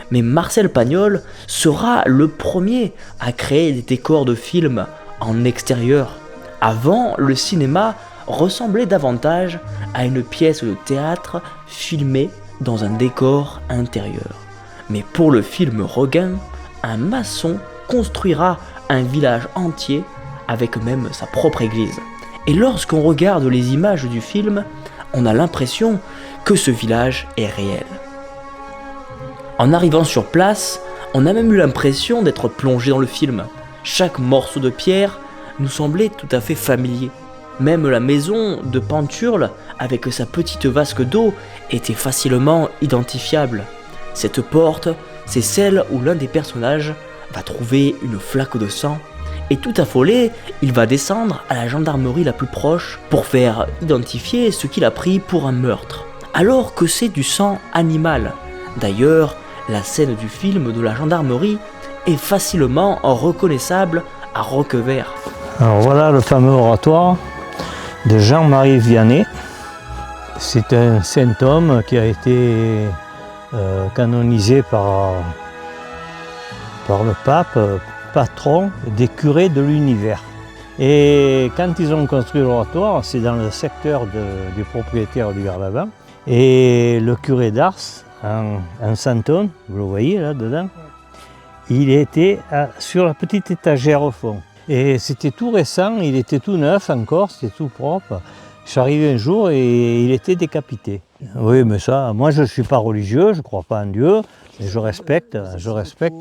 Mais Marcel Pagnol sera le premier à créer des décors de films en extérieur. Avant, le cinéma ressemblait davantage à une pièce de théâtre filmée dans un décor intérieur. Mais pour le film Requin, un maçon construira un village entier avec même sa propre église. Et lorsqu'on regarde les images du film, on a l'impression que ce village est réel. En arrivant sur place, on a même eu l'impression d'être plongé dans le film. Chaque morceau de pierre nous semblait tout à fait familier. Même la maison de Panturle, avec sa petite vasque d'eau, était facilement identifiable. Cette porte, c'est celle où l'un des personnages va trouver une flaque de sang, et tout affolé, il va descendre à la gendarmerie la plus proche pour faire identifier ce qu'il a pris pour un meurtre, alors que c'est du sang animal. D'ailleurs, la scène du film de la gendarmerie est facilement reconnaissable à Roquevert. Alors voilà le fameux oratoire de Jean-Marie Vianney. C'est un saint homme qui a été canonisé par le pape, patron des curés de l'univers. Et quand ils ont construit l'oratoire, c'est dans le secteur du propriétaire du Garlaban. Et le curé d'Ars, en Santon, vous le voyez là dedans, il était sur la petite étagère au fond. Et c'était tout récent, il était tout neuf encore, c'était tout propre. Je suis arrivé un jour et il était décapité. Oui, mais ça, moi je ne suis pas religieux, je ne crois pas en Dieu, mais je respecte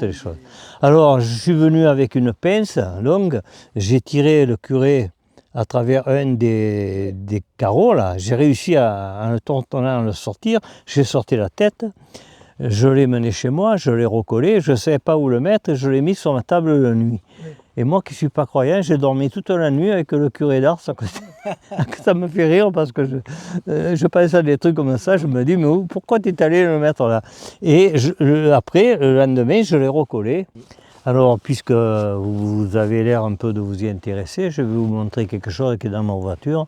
les choses. Alors je suis venu avec une pince longue, j'ai tiré le curé à travers un des carreaux là. J'ai réussi en le tentonnant à le sortir, j'ai sorti la tête, je l'ai mené chez moi, je l'ai recollé, je ne savais pas où le mettre, je l'ai mis sur ma table de nuit. Et moi qui ne suis pas croyant, j'ai dormi toute la nuit avec le curé d'Ars à côté. Ça me fait rire parce que je pense à des trucs comme ça, je me dis mais pourquoi tu es allé le mettre là? Et après, le lendemain, je l'ai recollé. Alors, puisque vous avez l'air un peu de vous y intéresser, je vais vous montrer quelque chose qui est dans ma voiture.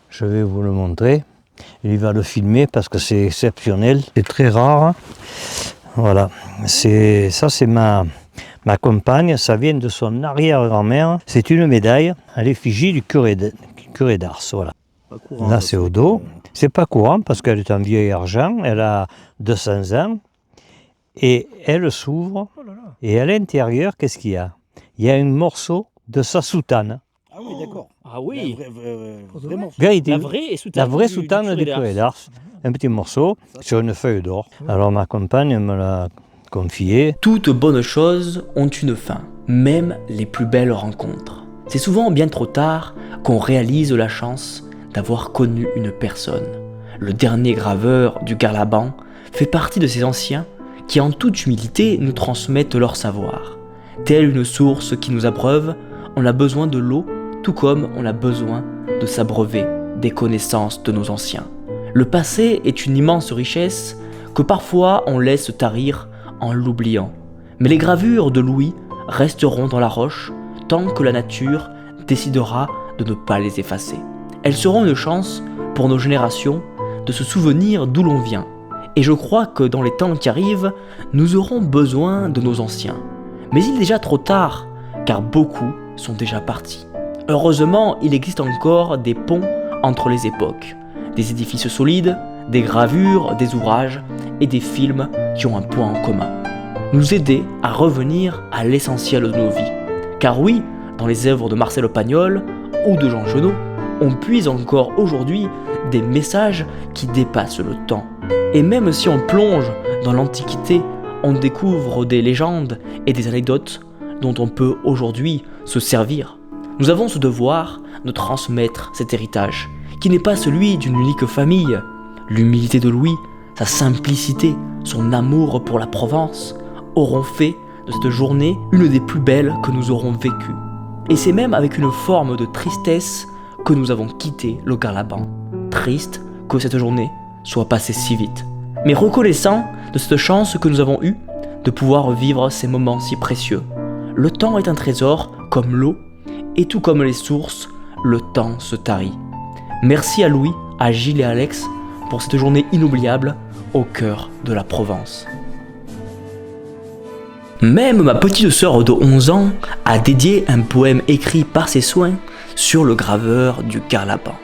Je vais vous le montrer. Il va le filmer parce que c'est exceptionnel, c'est très rare. Voilà, ça c'est ma compagne, ça vient de son arrière-grand-mère. C'est une médaille à l'effigie du curé d'Ars. Voilà. Là c'est au dos. C'est pas courant parce qu'elle est en vieil argent, elle a 200 ans. Et elle s'ouvre, et à l'intérieur, qu'est-ce qu'il y a? Il y a un morceau de sa soutane. Ah oui, d'accord. Ah oui, Vraiment. Vérité. la vraie La soutane vraie soutane du curé d'Ars. Un petit morceau sur une feuille d'or. Alors ma compagne me l'a confié. Toutes bonnes choses ont une fin, même les plus belles rencontres. C'est souvent bien trop tard qu'on réalise la chance d'avoir connu une personne. Le dernier graveur du Garlaban fait partie de ces anciens qui en toute humilité nous transmettent leur savoir. Telle une source qui nous abreuve, on a besoin de l'eau, tout comme on a besoin de s'abreuver des connaissances de nos anciens. Le passé est une immense richesse que parfois on laisse tarir en l'oubliant. Mais les gravures de Louis resteront dans la roche tant que la nature décidera de ne pas les effacer. Elles seront une chance pour nos générations de se souvenir d'où l'on vient. Et je crois que dans les temps qui arrivent, nous aurons besoin de nos anciens. Mais il est déjà trop tard, car beaucoup sont déjà partis. Heureusement, il existe encore des ponts entre les époques, des édifices solides, des gravures, des ouvrages et des films qui ont un point en commun. Nous aider à revenir à l'essentiel de nos vies. Car oui, dans les œuvres de Marcel Pagnol ou de Jean Genot, on puise encore aujourd'hui des messages qui dépassent le temps. Et même si on plonge dans l'Antiquité, on découvre des légendes et des anecdotes dont on peut aujourd'hui se servir. Nous avons ce devoir de transmettre cet héritage, qui n'est pas celui d'une unique famille. L'humilité de Louis, sa simplicité, son amour pour la Provence auront fait de cette journée une des plus belles que nous aurons vécues. Et c'est même avec une forme de tristesse que nous avons quitté le Garlaban. Triste que cette journée soit passée si vite, mais reconnaissant de cette chance que nous avons eue de pouvoir vivre ces moments si précieux. Le temps est un trésor comme l'eau, et tout comme les sources, le temps se tarit. Merci à Louis, à Gilles et à Alex pour cette journée inoubliable au cœur de la Provence. Même ma petite sœur de 11 ans a dédié un poème écrit par ses soins sur le graveur du Garlaban.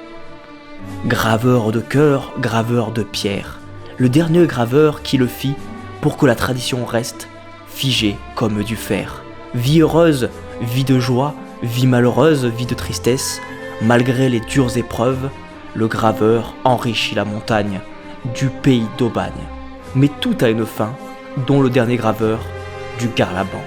Graveur de cœur, graveur de pierre, le dernier graveur qui le fit pour que la tradition reste figée comme du fer. Vie heureuse, vie de joie, vie malheureuse, vie de tristesse, malgré les dures épreuves, le graveur enrichit la montagne du pays d'Aubagne. Mais tout a une fin, dont le dernier graveur du Garlaban.